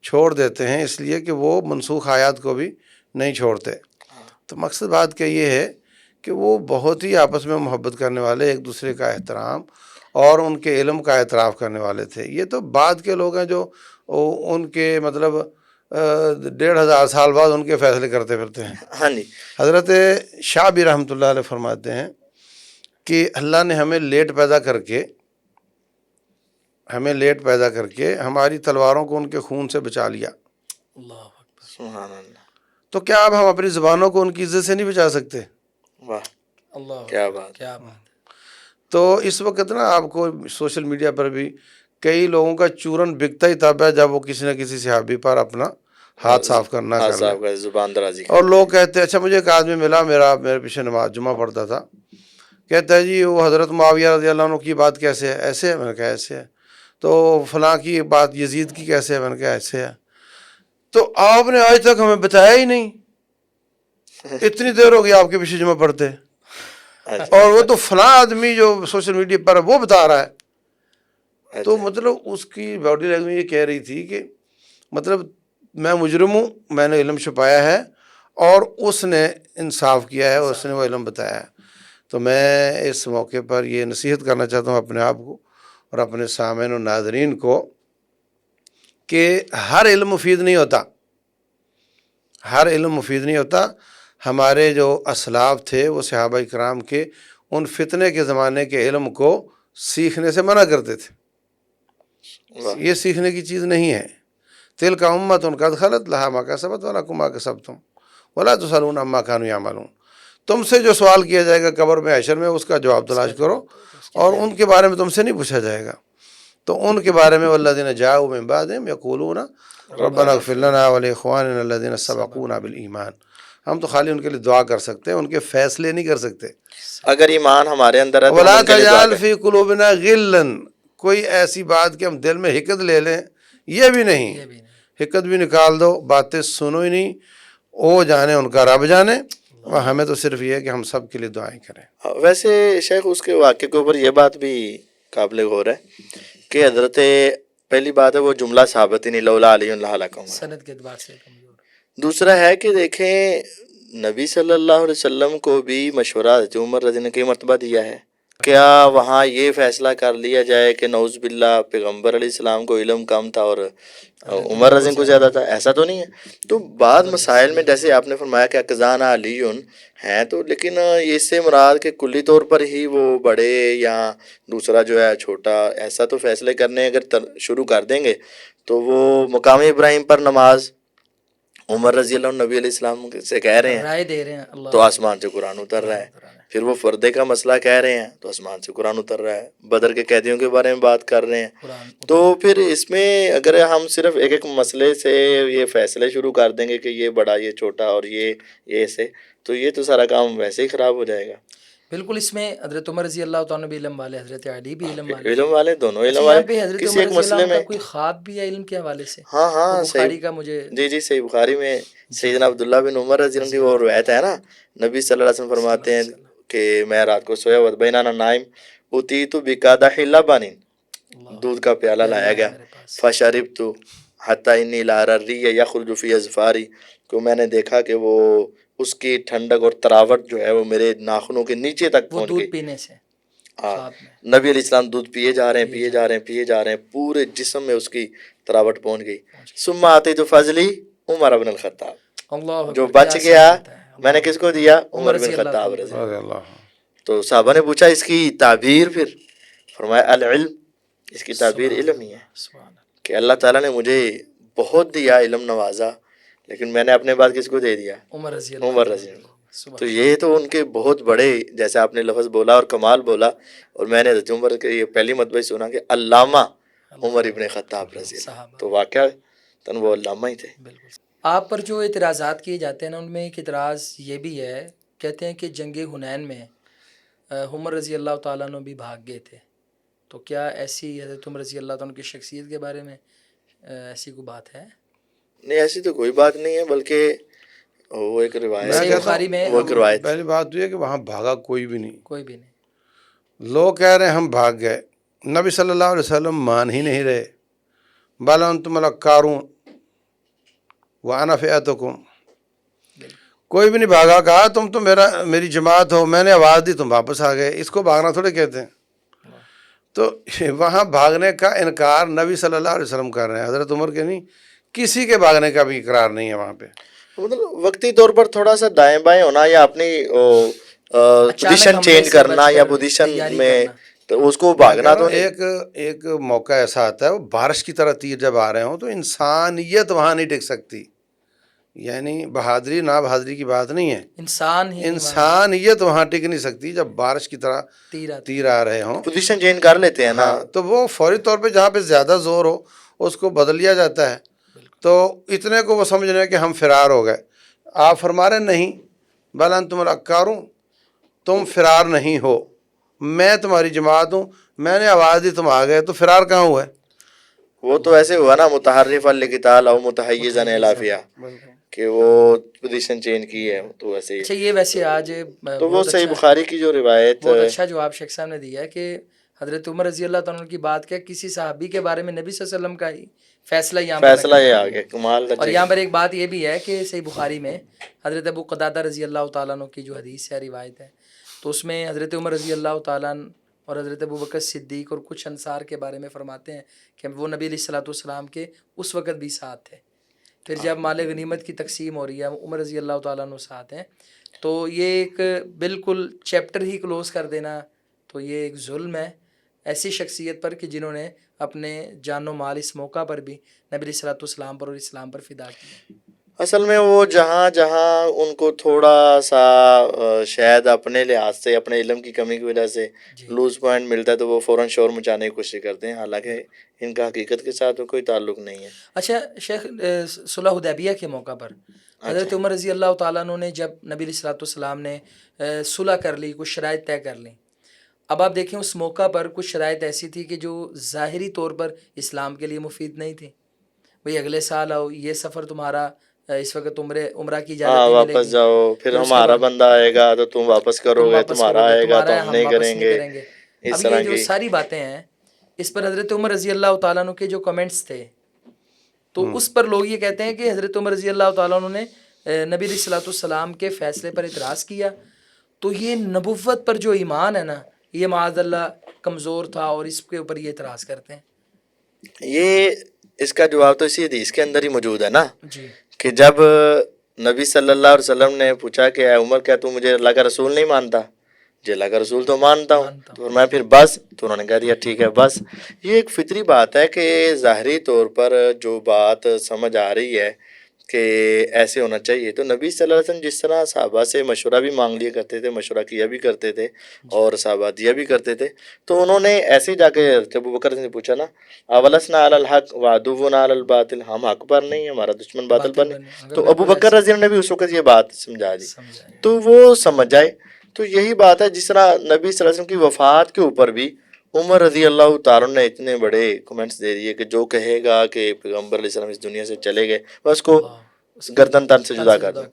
Speaker 2: چھوڑ دیتے ہیں، اس لیے کہ وہ منسوخ آیات کو بھی نہیں چھوڑتے. تو مقصد بات کا یہ ہے کہ وہ بہت ہی آپس میں محبت کرنے والے، ایک دوسرے کا احترام اور ان کے علم کا اعتراف کرنے والے تھے. یہ تو بعد کے لوگ ہیں جو ان کے مطلب 1500 سال بعد ان کے فیصلے کرتے پھرتے ہیں.
Speaker 3: ہاں جی.
Speaker 2: حضرت شعبی رحمۃ اللہ علیہ فرماتے ہیں کہ اللہ نے ہمیں لیٹ پیدا کر کے ہماری تلواروں کو ان کے خون سے بچا لیا.
Speaker 1: اللہ اکبر.
Speaker 3: سبحان اللہ.
Speaker 2: تو کیا اب ہم اپنی زبانوں کو ان کی عزت سے نہیں بچا سکتے؟
Speaker 3: واہ
Speaker 1: اللہ
Speaker 3: کیا
Speaker 1: اکبر،
Speaker 3: بات.
Speaker 1: کیا بات.
Speaker 2: تو اس وقت نا آپ کو سوشل میڈیا پر بھی کئی لوگوں کا چورن بکتا ہی تب ہے جب وہ کسی نہ کسی صحابی پر اپنا ہاتھ صاف کرنا
Speaker 3: ہاں
Speaker 2: کر لے.
Speaker 3: صاحب کا زبان درازی.
Speaker 2: اور لوگ کہتے ہیں، اچھا مجھے ایک آدمی ملا، میرے پیچھے نماز جمعہ پڑھتا تھا، کہتا ہے جی وہ حضرت معاویہ رضی اللہ عنہ کی بات کیسے ہے؟ ایسے ہے. میں نے کہا ایسے ہے. تو فلاں کی بات یزید کی کیسے ہے؟ میں نے کہا ایسے ہے. تو آپ نے آج تک ہمیں بتایا ہی نہیں، اتنی دیر ہو گئی آپ کے پیچھے جمعہ پڑھتے، اور وہ تو فلاں آدمی جو سوشل میڈیا پر ہے وہ بتا رہا ہے. تو مطلب اس کی باڈی لینگویج یہ کہہ رہی تھی کہ مطلب میں مجرم ہوں، میں نے علم چھپایا ہے، اور اس نے انصاف کیا ہے، اس نے وہ علم بتایا ہے. تو میں اس موقع پر یہ نصیحت کرنا چاہتا ہوں اپنے آپ کو اور اپنے سامعین و ناظرین کو کہ ہر علم مفید نہیں ہوتا، ہر علم مفید نہیں ہوتا. ہمارے جو اسلاف تھے وہ صحابہ کرام کے ان فتنے کے زمانے کے علم کو سیکھنے سے منع کرتے تھے. یہ سیکھنے کی چیز نہیں ہے. تلک امۃ قد خلت لہا ما کسبت ولکم ما کسبتم ولا تسألون عما كانوا يعملون. تم سے جو سوال کیا جائے گا قبر میں حشر میں، اس کا جواب تلاش کرو، اور ان کے بارے میں تم سے نہیں پوچھا جائے گا. تو ان کے بارے میں والذین جاءوا من بعدهم یقولون ربنا اغفر لنا ولاخواننا الذین سبقونا بالایمان. ہم تو خالی ان کے لیے دعا کر سکتے ہیں، ان کے فیصلے نہیں کر سکتے.
Speaker 3: اگر ایمان ہمارے اندر ہے تو
Speaker 2: ولا
Speaker 3: ہم ان کے لیے دعا
Speaker 2: تجعل
Speaker 3: کریں.
Speaker 2: فی قلوبنا غلا، کوئی ایسی بات کہ ہم دل میں حقد لے لیں، یہ بھی نہیں.
Speaker 1: یہ بھی نہیں.
Speaker 2: حقد بھی نکال دو، باتیں سنو ہی نہیں. وہ جانے ان کا رب جانے، اور ہمیں تو صرف یہ ہے کہ ہم سب کے لیے دعائیں کریں.
Speaker 3: ویسے شیخ اس کے واقعے کے اوپر یہ بات بھی قابل غور ہے کہ حضرت پہلی بات ہے وہ جملہ ثابت ہی نہیں، لولا علی اللہ لکم.
Speaker 1: سند کے اعتبار سے کمزور.
Speaker 3: دوسرا ہے کہ دیکھیں نبی صلی اللہ علیہ وسلم کو بھی مشورہ حضرت عمر رضی اللہ عنہ نے کئی مرتبہ دیا ہے. کیا وہاں یہ فیصلہ کر لیا جائے کہ نعوذ باللہ پیغمبر علیہ السلام کو علم کم تھا اور عمر رضی اللہ عنہ کو زیادہ تھا؟ ایسا تو نہیں ہے. تو بعض مسائل میں جیسے آپ نے فرمایا کہ اقزان علی ہیں، تو لیکن اس سے مراد کہ کلی طور پر ہی وہ بڑے یا دوسرا جو ہے چھوٹا، ایسا تو فیصلے کرنے اگر شروع کر دیں گے تو وہ مقام ابراہیم پر نماز عمر رضی اللہ عنہ نبی علیہ السلام سے کہہ رہے ہیں
Speaker 1: رائے دے رہے ہیں اللہ
Speaker 3: تو آسمان سے قرآن اتر رہا ہے. پھر وہ پردے کا مسئلہ کہہ رہے ہیں تو آسمان سے قرآن اتر رہا ہے. بدر کے قیدیوں کے بارے میں بات کر رہے ہیں.
Speaker 1: قرآن.
Speaker 3: تو پھر اس میں اگر ہم صرف ایک ایک مسئلے سے یہ فیصلے شروع کر دیں گے کہ یہ بڑا یہ چھوٹا اور یہ ایسے، تو یہ تو سارا کام ویسے ہی خراب ہو جائے گا.
Speaker 1: بالکل. اس میں حضرت عمر رضی اللہ تعالیٰ بھی علم والے، حضرت علی بھی علم والے.
Speaker 3: علم والے دونوں علم
Speaker 1: یہاں پہ
Speaker 3: والے.
Speaker 1: حضرت
Speaker 3: کسی
Speaker 1: عمر
Speaker 3: ایک
Speaker 1: رضی اللہ
Speaker 3: مسئلے
Speaker 1: عنہ
Speaker 3: میں
Speaker 1: کا کوئی خواب بھی ہے علم کے حوالے سے.
Speaker 3: ہاں
Speaker 1: بخاری
Speaker 3: صحیح.
Speaker 1: کا مجھے
Speaker 3: جی صحیح بخاری میں سیدنا عبداللہ بن عمر رضی اللہ عنہ کی وہ روایت ہے نا، نبی صلی اللہ علیہ وسلم فرماتے ہیں کہ میں رات کو سویا وبینانا نائم اتیت بقدح لبن، دودھ کا پیالہ لایا گیا، فشربت حتی انی لارری یخرج فی اظفاری، کو میں نے دیکھا کہ وہ اس کی ٹھنڈک اور تراوٹ جو ہے وہ میرے ناخنوں کے نیچے تک
Speaker 1: وہ
Speaker 3: پہنچ
Speaker 1: دودھ
Speaker 3: گئی.
Speaker 1: پینے سے.
Speaker 3: ہاں نبی علیہ السلام دودھ پیے جا رہے ہیں، پورے جسم میں اس کی تراوٹ پہنچ گئی. ثم آتیت فضلی عمر بن الخطاب،
Speaker 1: اللہ
Speaker 3: جو
Speaker 1: اکبر،
Speaker 3: بچ
Speaker 1: کیا
Speaker 3: گیا
Speaker 1: صحت ہے۔
Speaker 3: میں نے کس کو دیا؟ عمر
Speaker 1: رضی
Speaker 3: بن
Speaker 1: اللہ
Speaker 3: خطاب
Speaker 1: تعالیٰ
Speaker 3: رضی
Speaker 1: عنہ۔
Speaker 3: اللہ۔
Speaker 2: رضی اللہ
Speaker 3: تو صحابہ نے پوچھا اس کی تعبیر، پھر فرمایا العلم، اس کی تعبیر
Speaker 1: سبحان
Speaker 3: علم ہی ہے
Speaker 1: اللہ، سبحان اللہ۔
Speaker 3: کہ اللہ تعالیٰ نے مجھے بہت دیا، علم نوازا، لیکن میں نے اپنے بعد کس کو دے دیا؟
Speaker 1: عمر رضی اللہ
Speaker 3: عمر
Speaker 1: تعالیٰ
Speaker 3: رضی اللہ۔
Speaker 1: عنہ۔ سبحان
Speaker 3: تو یہ تو ان کے بہت بڑے، جیسے آپ نے لفظ بولا اور کمال بولا، اور میں نے حضرت عمر کے یہ پہلی مرتبہ ہی سنا کہ علامہ عمر ابن خطاب رضی اللہ،
Speaker 1: صحابہ،
Speaker 3: تو واقعہ تن وہ علامہ ہی تھے۔
Speaker 1: بالکل۔ آپ پر جو اعتراضات کیے جاتے ہیں نا، ان میں ایک اعتراض یہ بھی ہے، کہتے ہیں کہ جنگ حنین میں عمر رضی اللہ تعالیٰ عنہ بھی بھاگ گئے تھے، تو کیا ایسی حضرت عمر رضی اللہ تعالیٰ عنہ کی شخصیت کے بارے میں ایسی کوئی بات ہے؟
Speaker 3: نہیں، ایسی تو کوئی بات نہیں ہے، بلکہ وہ ایک روایت
Speaker 1: صحیح
Speaker 3: ہے،
Speaker 1: بخاری میں
Speaker 3: وہ ایک روایت۔
Speaker 2: پہلی بات تو یہ کہ وہاں بھاگا کوئی بھی نہیں،
Speaker 1: کوئی بھی نہیں۔
Speaker 2: لوگ کہہ رہے ہیں ہم بھاگ گئے، نبی صلی اللہ علیہ وسلم مان ہی نہیں رہے، بل انتم الکارون وانا فئتکم، کوئی بھی نہیں بھاگا، کہا تم تو میری جماعت ہو، میں نے آواز دی تم واپس آ گئے، اس کو بھاگنا تھوڑے کہتے ہیں۔ تو وہاں بھاگنے کا انکار نبی صلی اللہ علیہ وسلم کر رہے ہیں، حضرت عمر کے نہیں، کسی کے بھاگنے کا بھی اقرار نہیں ہے وہاں پہ۔
Speaker 3: مطلب وقتی طور پر تھوڑا سا دائیں بائیں ہونا، یا اپنی پوزیشن
Speaker 1: حملے
Speaker 3: چینج
Speaker 1: سے
Speaker 3: کرنا،
Speaker 1: بچ
Speaker 3: یا
Speaker 1: کر
Speaker 3: پوزیشن
Speaker 1: تیاری
Speaker 3: میں،
Speaker 1: کرنا۔
Speaker 3: تو اس کو بھاگنا تو نہیں۔
Speaker 2: ایک موقع ایسا آتا ہے، وہ بارش کی طرح تیر جب آ رہے ہوں تو انسانیت وہاں نہیں ٹک سکتی، یعنی بہادری نا بہادری کی بات نہیں ہے،
Speaker 1: انسان ہی
Speaker 2: انسانیت وہاں ٹک نہیں سکتی جب بارش کی طرح تیر آ رہے ہوں۔
Speaker 3: پوزیشن چینج کر لیتے ہیں نا۔
Speaker 2: ہاں، تو وہ فوری طور پہ جہاں پہ زیادہ زور ہو اس کو بدل لیا جاتا ہے، تو اتنے کو وہ سمجھ رہے ہیں کہ ہم فرار ہو گئے۔ آپ فرما رہے نہیں، بل انتم الکارون، تم فرار نہیں ہو، میں تمہاری جماعت ہوں، میں نے آواز دی تم آ گئے، تو فرار کہاں ہوا ہے؟
Speaker 3: وہ تو ایسے ہوا نا، متحرفا لقتال او متحیزا الی فئہ، کہ وہ پوزیشن چینج کی ہے، تو ویسے ہی۔
Speaker 1: اچھا، یہ ویسے آج
Speaker 3: تو وہ صحیح بخاری کی جو روایت،
Speaker 1: بہت اچھا جواب شیخ صاحب نے دیا ہے کہ حضرت عمر رضی اللہ تعالیٰ عنہ کی بات کیا، کسی صحابی کے بارے میں نبی صلی اللہ علیہ وسلم کا ہی فیصلہ یہاں پر
Speaker 3: فیصلہ یہ آ گیا، کمال۔
Speaker 1: اور یہاں پر ایک بات یہ بھی ہے کہ صحیح بخاری میں حضرت ابو قتادہ رضی اللہ تعالیٰ عنہ کی جو حدیث ہے، روایت ہے، تو اس میں حضرت عمر رضی اللہ تعالیٰ عنہ اور حضرت ابو بکر صدیق اور کچھ انصار کے بارے میں فرماتے ہیں کہ وہ نبی علیہ الصلوۃ والسلام کے اس وقت بھی ساتھ تھے۔ پھر جب مال غنیمت کی تقسیم ہو رہی ہے، عمر رضی اللہ تعالیٰ عنہ ساتھ ہیں، تو یہ ایک بالکل چیپٹر ہی کلوز کر دینا، تو یہ ایک ظلم ہے ایسی شخصیت پر کہ جنہوں نے اپنے جان و مال اس موقع پر بھی نبی علیہ الصلوۃ والسلام پر اور اسلام پر فدا کیا۔
Speaker 3: اصل میں وہ جہاں جہاں ان کو تھوڑا سا شاید اپنے لحاظ سے، اپنے علم کی کمی کی وجہ سے لوز پوائنٹ ملتا ہے، تو وہ فوراً شور مچانے کی کوشش کرتے ہیں، حالانکہ ان کا حقیقت کے ساتھ کوئی تعلق نہیں ہے۔
Speaker 1: اچھا شیخ، صلح حدیبیہ کے موقع پر حضرت عمر رضی اللہ تعالیٰ عنہ نے جب نبی علیہ الصلوۃ والسلام نے صلح کر لی، کچھ شرائط طے کر لیں، اب آپ دیکھیں اس موقع پر کچھ شرائط ایسی تھی کہ جو ظاہری طور پر اسلام کے لیے مفید نہیں تھی۔ بھئی اگلے سال آؤ، یہ سفر تمہارا اس وقت عمرہ کی اجازت نہیں ملے گی،
Speaker 3: واپس جاؤ، پھر ہمارا بندہ آئے گا تو تم واپس کرو گے، تمہارا آئے گا تو ہم نہیں کریں گے، اس
Speaker 1: اب
Speaker 3: طرح
Speaker 1: یہ جو
Speaker 3: کی۔
Speaker 1: ساری باتیں ہیں، اس پر حضرت عمر رضی اللہ تعالیٰ عنہ کے جو کمنٹس تھے، تو اس پر لوگ یہ کہتے ہیں کہ حضرت عمر رضی اللہ تعالیٰ عنہ نے نبی علیہ الصلوۃ والسلام کے فیصلے پر اعتراض کیا، تو یہ نبوت پر جو ایمان ہے نا، یہ معاذ اللہ کمزور تھا، اور اس کے اوپر یہ اعتراض کرتے ہیں۔
Speaker 3: یہ اس کا جواب تو اسی حدیث کے اندر ہی موجود ہے نا،
Speaker 1: جی،
Speaker 3: کہ جب نبی صلی اللہ علیہ وسلم نے پوچھا کہ اے عمر، کیا تو مجھے اللہ کا رسول نہیں مانتا؟ جی اللہ کا رسول تو مانتا ہوں، تو میں پھر بس، تو انہوں نے کہہ دیا ٹھیک ہے بس۔ یہ ایک فطری بات ہے کہ ظاہری طور پر جو بات سمجھ آ رہی ہے کہ ایسے ہونا چاہیے، تو نبی صلی اللہ علیہ وسلم جس طرح صحابہ سے مشورہ بھی مانگ لیا کرتے تھے، مشورہ کیا بھی کرتے تھے، اور صحابہ دیا بھی کرتے تھے، تو انہوں نے ایسے ہی جا کے ابو بکر سے پوچھا نا، اولسنا علی الحق وعدونا علی الباطل، ہم حق پر نہیں، ہمارا دشمن باطل پر نہیں، تو ابو بکر رضی اللہ عنہ نے بھی اس وقت یہ بات سمجھا دی، تو وہ سمجھ جائے۔ تو یہی بات ہے، جس طرح نبی صلی اللہ علیہ وسلم کی وفات کے اوپر بھی عمر رضی اللہ تعالیٰ نے اتنے بڑے کمنٹس دے دیے کہ جو کہے گا کہ پیغمبر علیہ السلام اس دنیا سے چلے گئے، بس کو گردن تن سے جدا کر دیں۔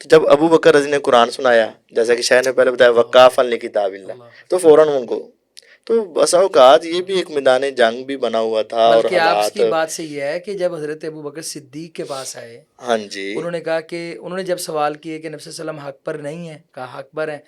Speaker 3: تو جب ابو بکر رضی نے قرآن سنایا، جیسا کہ شاہ نے پہلے بتایا، وقافا لکتاب اللہ، تو فوراً ان کو، تو بسا اوقات یہ بھی ایک میدان جنگ بھی بنا ہوا تھا، اور
Speaker 1: بلکہ آپ
Speaker 3: حالات،
Speaker 1: کی بات سے یہ ہے کہ جب حضرت ابو بکر صدیق کے پاس آئے،
Speaker 3: ہاں جی،
Speaker 1: انہوں نے کہا کہ انہوں نے جب سوال کیے کہ نبی صلی اللہ علیہ وسلم حق پر نہیں ہے، کہا حق پر ہے،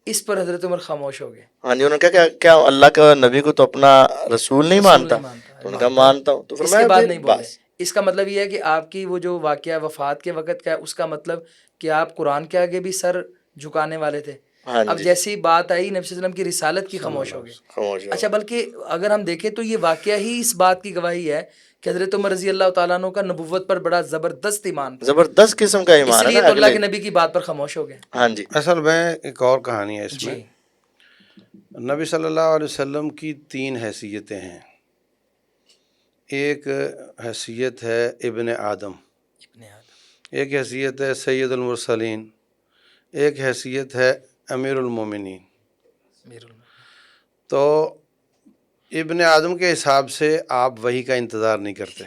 Speaker 1: اس پر حضرت عمر خاموش ہو گئے۔
Speaker 3: ہاں جی، انہوں نے کہا کیا اللہ کا نبی کو تو اپنا رسول نہیں مانتا؟ تو انہوں نے کہا مانتا ہوں، تو
Speaker 1: اس کے
Speaker 3: فرمایا
Speaker 1: بعد
Speaker 3: پھر
Speaker 1: نہیں بولے۔
Speaker 3: بس
Speaker 1: اس کا مطلب یہ ہے کہ آپ کی وہ جو واقعہ وفات کے وقت کا ہے اس کا مطلب کہ آپ قرآن کے آگے بھی سر جھکانے والے تھے.
Speaker 3: ہاں
Speaker 1: اب
Speaker 3: جی
Speaker 1: جیسی بات آئی نبی صلی اللہ علیہ وسلم کی رسالت کی خاموش ہو گئے.
Speaker 3: خاموش ہو
Speaker 1: اچھا بلکہ اگر ہم دیکھیں تو یہ واقعہ ہی اس بات کی گواہی ہے کہ حضرت عمر رضی اللہ تعالیٰ عنہ کا نبوت پر بڑا زبردست ایمان تھا,
Speaker 3: زبردست قسم کا
Speaker 1: اس
Speaker 3: ایمان ہے
Speaker 1: لیے
Speaker 3: نا
Speaker 1: تو اللہ
Speaker 3: اگلے.
Speaker 1: کے نبی کی بات پر خاموش ہو گئے.
Speaker 3: ہاں جی
Speaker 2: اصل میں ایک اور کہانی ہے اس میں.
Speaker 1: جی
Speaker 2: نبی صلی اللہ علیہ وسلم کی 3 حیثیتیں ہیں. ایک حیثیت ہے ابن آدم,
Speaker 1: ابن آدم,
Speaker 2: ایک حیثیت ہے سید المرسلین, ایک حیثیت ہے امیر المومنین.
Speaker 1: امیر المومنین.
Speaker 2: تو ابن آدم کے حساب سے آپ وحی کا انتظار نہیں کرتے.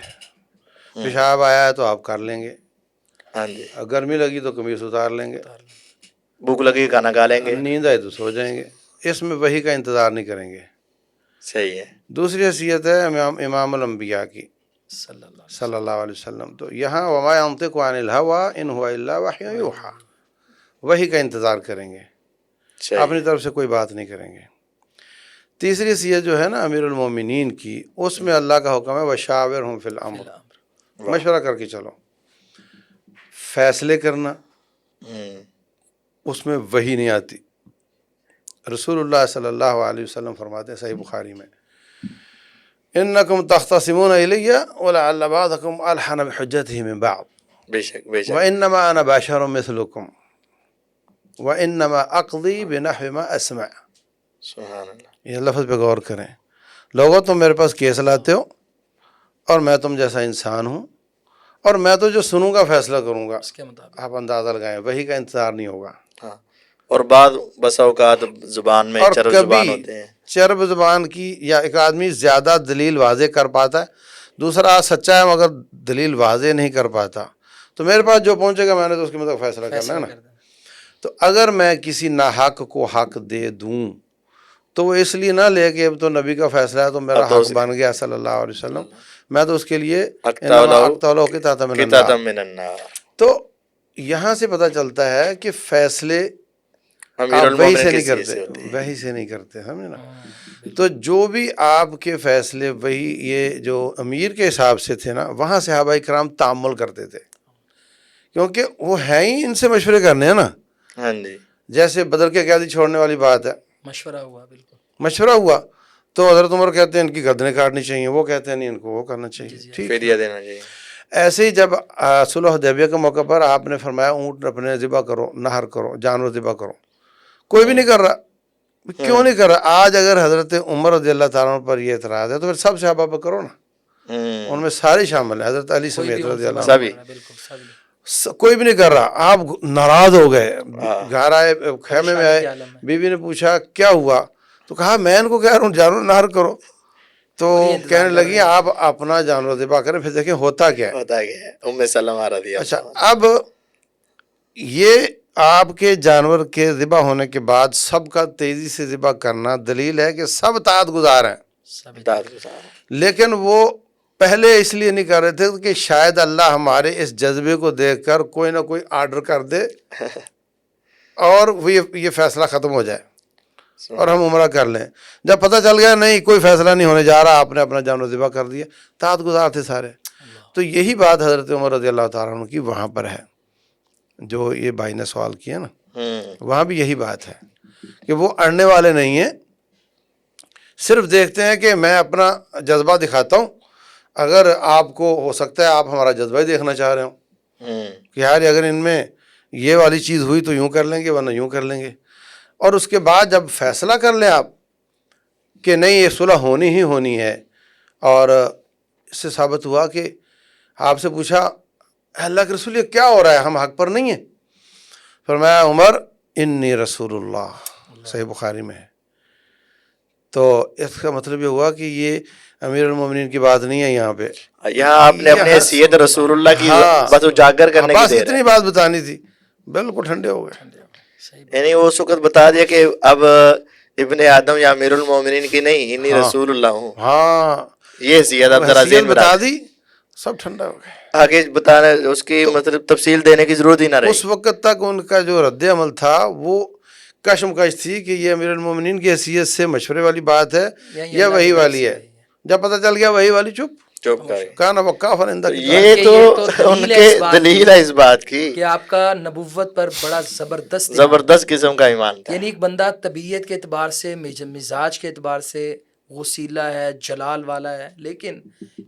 Speaker 2: پیشاب آیا ہے تو آپ کر لیں گے,
Speaker 3: ہاں جی,
Speaker 2: گرمی لگی تو قمیص اتار لیں گے,
Speaker 3: بھوک لگی کھانا کھا لیں گے.
Speaker 2: نیند آئی تو سو جائیں گے. اس میں وحی کا انتظار نہیں کریں گے.
Speaker 3: صحیح ہے.
Speaker 2: دوسری حیثیت ہے امام الانبیاء کی
Speaker 1: صلی اللہ علیہ
Speaker 2: صلی اللہ علیہ وسلم. تو یہاں وما ينطق عن الهوى ان هو الا وحی یوحی, وحی کا انتظار کریں گے,
Speaker 3: صحیح
Speaker 2: اپنی طرف سے کوئی بات نہیں کریں گے. تیسری حیثیت جو ہے نا امیر المومنین کی, اس میں اللہ کا حکم ہے وشاورہم فی الامر,
Speaker 1: وسلم.
Speaker 2: مشورہ کر کے چلو. فیصلے کرنا
Speaker 3: ہوں.
Speaker 2: اس میں وحی نہیں آتی. رسول اللہ صلی اللہ علیہ وسلم فرماتے ہیں صحیح بخاری میں, انکم تختصمون الی ولعل بعضکم الحن بحجتہ من بعض
Speaker 3: بے شک بے شک.
Speaker 2: وانما انا بشر مثلکم وانما اقضی بنحو ما اسمع.
Speaker 3: سبحان اللہ.
Speaker 2: یہ لفظ پہ غور کریں. لوگوں تم میرے پاس کیس لاتے ہو اور میں تم جیسا انسان ہوں, اور میں تو جو سنوں گا فیصلہ کروں گا.
Speaker 1: اس کے مطابق
Speaker 2: آپ اندازہ لگائیں, وحی کا انتظار نہیں ہوگا.
Speaker 3: ہاں, اور بعض بسا اوقات زبان میں
Speaker 2: اور
Speaker 3: چرب زبان
Speaker 2: کبھی
Speaker 3: ہوتے ہیں.
Speaker 2: چرب زبان کی, یا ایک آدمی زیادہ دلیل واضح کر پاتا ہے, دوسرا سچا ہے مگر دلیل واضح نہیں کر پاتا, تو میرے پاس جو پہنچے گا میں نے تو اس کے مطابق فیصلہ کرنا ہے نا.
Speaker 1: کر دیں.
Speaker 2: تو اگر میں کسی ناحق کو حق دے دوں تو وہ اس لیے نہ لے کہ اب تو نبی کا فیصلہ ہے تو میرا
Speaker 3: اب تو
Speaker 2: حق
Speaker 3: اس-
Speaker 2: بن گیا صلی اللہ علیہ وسلم, میں تو اس کے لیے
Speaker 3: اقطع لہو
Speaker 2: اقطع قطعۃ من
Speaker 3: قطعۃ
Speaker 2: النار.
Speaker 3: من النار.
Speaker 2: تو یہاں سے پتہ چلتا ہے کہ فیصلے
Speaker 3: امیر
Speaker 2: آپ وحی سے
Speaker 3: المومنین
Speaker 2: نہیں
Speaker 3: کس چیز
Speaker 2: کرتے,
Speaker 3: سے ہوتے ہیں؟
Speaker 2: وحی سے نہیں کرتے, سمجھے نا. تو جو بھی آپ کے فیصلے وہی یہ جو امیر کے حساب سے تھے نا, وہاں صحابہ کرام تعامل کرتے تھے, کیونکہ وہ ہیں ہی ان سے مشورے کرنے ہیں نا.
Speaker 3: ہاں جی
Speaker 2: جیسے بدر کے قیدی چھوڑنے والی بات ہے,
Speaker 1: مشورہ ہوا بالکل.
Speaker 2: مشورہ ہوا تو حضرت عمر کہتے ہیں ان کی گردنیں کاٹنی چاہیے, وہ کہتے ہیں نہیں ان کو وہ کرنا چاہیے. ٹھیک,
Speaker 3: فدیہ دینا چاہیے.
Speaker 2: ایسے ہی جب صلح حدیبیہ کے موقع پر آپ نے فرمایا اونٹ اپنے ذبح کرو, نہر کرو, جانور ذبح کرو, کوئی بھی نہیں کر رہا. کیوں نہیں کر رہا؟ آج اگر حضرت عمر رضی اللہ تعالیٰ عنہ پر یہ اعتراض ہے تو پھر سب صحابہ پر کرو نا, ان میں سارے شامل ہیں, حضرت علی سمیت رضی اللہ عنہ.
Speaker 3: سبھی.
Speaker 1: بالکل سبھی.
Speaker 2: کوئی بھی نہیں کر رہا. آپ ناراض ہو گئے, گھر آئے, خیمے میں آئے,
Speaker 1: عالم ہے.
Speaker 2: بی بی نے پوچھا کیا ہوا, تو کہا میں ان کو کہہ رہا ہوں جانور نہر کرو. تو کہنے لگی آپ اپنا جانور ذبح کریں, پھر دیکھیں ہوتا کیا ہے.
Speaker 3: ہوتا کیا ہے, ام سلمہ رضی اللہ.
Speaker 2: اچھا, اب یہ آپ کے جانور کے ذبح ہونے کے بعد سب کا تیزی سے ذبح کرنا دلیل ہے کہ سب طاعت گزار ہیں,
Speaker 1: سبھی.
Speaker 2: لیکن وہ پہلے اس لیے نہیں کر رہے تھے کہ شاید اللہ ہمارے اس جذبے کو دیکھ کر کوئی نہ کوئی آرڈر کر دے اور وہ یہ فیصلہ ختم ہو جائے اور ہم عمرہ کر لیں. جب پتہ چل گیا نہیں کوئی فیصلہ نہیں ہونے جا رہا, آپ نے اپنا جانور ذبح کر دیا, طاعت گزار تھے سارے. تو یہی بات حضرت عمر رضی اللہ تعالیٰ عنہ کی وہاں پر ہے, جو یہ بھائی نے سوال کیا نا, وہاں بھی یہی بات ہے کہ وہ اڑنے والے نہیں ہیں, صرف دیکھتے ہیں کہ میں اپنا جذبہ دکھاتا ہوں. اگر آپ کو ہو سکتا ہے آپ ہمارا جذبہ ہی دیکھنا چاہ رہے ہوں کہ یار اگر ان میں یہ والی چیز ہوئی تو یوں کر لیں گے ورنہ یوں کر لیں گے, اور اس کے بعد جب فیصلہ کر لیں آپ کہ نہیں یہ صلح ہونی ہی ہونی ہے, اور اس سے ثابت ہوا کہ آپ سے پوچھا اللہ کے رسول یہ کیا ہو رہا ہے, ہم حق پر نہیں ہیں. فرمایا عمر انی رسول اللہ, صحیح بخاری میں ہے. تو اس کا مطلب یہ ہوا کہ یہ امیر المومنین کی بات نہیں ہے یہاں پہ,
Speaker 3: یہاں آپ نے اپنے حیثیت رسول اللہ کی
Speaker 2: ہاں,
Speaker 3: بس اجاگر کرنے کی
Speaker 2: بس
Speaker 3: دیر
Speaker 2: اتنی بات بتانی تھی, بالکل ٹھنڈے ہو گئے.
Speaker 3: یعنی وہ اس وقت بتا دیا کہ اب ابن آدم یا امیر المومنین کی نہیں, انی رسول اللہ ہوں.
Speaker 2: ہاں,
Speaker 3: یہ حیثیت اب ذرا ذہن میں
Speaker 2: بتا
Speaker 3: رکھ.
Speaker 2: دی, سب ٹھنڈا ہو گئے.
Speaker 3: آگے بتانا اس کی مطلب تفصیل دینے کی ضرورت ہی نہ رہی.
Speaker 2: اس وقت تک ان کا جو رد عمل تھا وہ کشمکش تھی کہ یہ امیر المومنین کی حیثیت سے مشورے والی بات ہے یا وہی والی ہے. جب پتہ چل گیا وہی والی, چپ.
Speaker 3: چپ کرے.
Speaker 2: کان وقافا عند
Speaker 3: تو
Speaker 2: کتاب.
Speaker 3: یہ تو
Speaker 1: دلیل
Speaker 3: ان
Speaker 1: ہے
Speaker 3: کے
Speaker 1: اس بات کی
Speaker 3: دلیل ہے اس بات کی،
Speaker 1: کہ آپ کا نبوت پر بڑا زبردست ایمان ہے.
Speaker 3: زبردست قسم کا ایمان تھا.
Speaker 1: یعنی ایک بندہ طبیعت کے اعتبار سے مزاج کے اعتبار سے غسیلہ ہے، جلال والا ہے، لیکن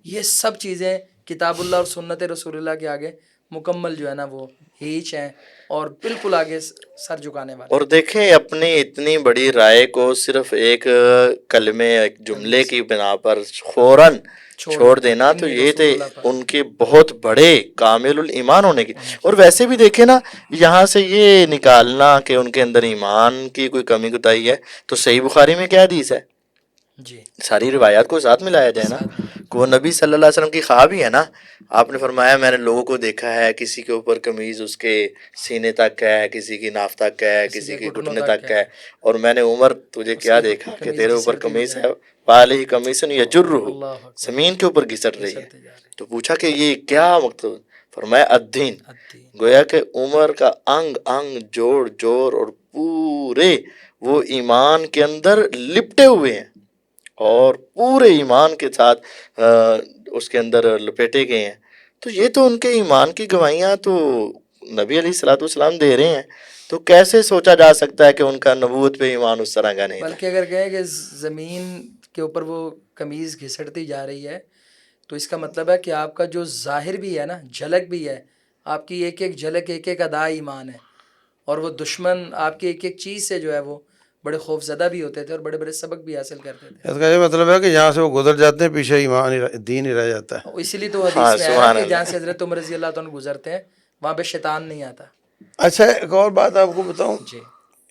Speaker 1: یہ سب چیزیں کتاب اللہ اور سنت رسول اللہ کے آگے مکمل جو ہے نا وہ ہیچ ہیں اور بالکل آگے سر جھکانے والے.
Speaker 3: اور دیکھیں اپنی اتنی بڑی رائے کو صرف ایک کلمے، ایک جملے کی بنا پر فوراً چھوڑ دینا، تو یہ تھے ان کے بہت بڑے کامل الایمان ہونے کی. اور ویسے بھی دیکھیں نا، یہاں سے یہ نکالنا کہ ان کے اندر ایمان کی کوئی کمی کوتاہی ہے، تو صحیح بخاری میں کیا حدیث ہے؟
Speaker 1: جی
Speaker 3: ساری روایات کو ساتھ ملایا جائے نا، کہ وہ نبی صلی اللہ علیہ وسلم کی خواب ہی ہے نا. آپ نے فرمایا میں نے لوگوں کو دیکھا ہے، کسی کے اوپر قمیض اس کے سینے تک ہے، کسی کی ناف تک ہے، کسی کی گھٹنے تک ہے، اور میں نے عمر تجھے کیا دیکھا کہ تیرے اوپر قمیض ہے، پالے ہی قمیص یجرہ، زمین کے اوپر گھسٹ رہی ہے. تو پوچھا کہ یہ کیا مطلب؟ فرمایا الدین، گویا کہ عمر کا انگ انگ، جوڑ جوڑ اور پورے وہ ایمان کے اندر لپٹے ہوئے ہیں اور پورے ایمان کے ساتھ اس کے اندر لپیٹے گئے ہیں. تو یہ تو ان کے ایمان کی گواہیاں تو نبی علیہ الصلوۃ والسلام دے رہے ہیں، تو کیسے سوچا جا سکتا ہے کہ ان کا نبوت پہ ایمان اس طرح کا نہیں تھا؟
Speaker 1: بلکہ اگر کہیں کہ زمین کے اوپر وہ قمیض گھسٹتی جا رہی ہے تو اس کا مطلب ہے کہ آپ کا جو ظاہر بھی ہے نا، جھلک بھی ہے، آپ کی ایک ایک جھلک، ایک ایک ادا ایمان ہے. اور وہ دشمن آپ کی ایک ایک چیز سے جو ہے وہ بڑے خوف زدہ بھی ہوتے تھے اور بڑے بڑے سبق بھی حاصل کرتے تھے.
Speaker 2: اس کا یہ مطلب ہے کہ جہاں سے وہ گزر جاتے ہیں پیچھے ایمان دین ہی رہ جاتا ہے.
Speaker 1: اسی لیے تو حدیث میں آیا کہ جہاں سے حضرت عمر رضی اللہ عنہ گزرتے ہیں وہاں پہ شیطان نہیں آتا.
Speaker 2: اچھا ایک اور بات آپ کو بتاؤں،
Speaker 1: جی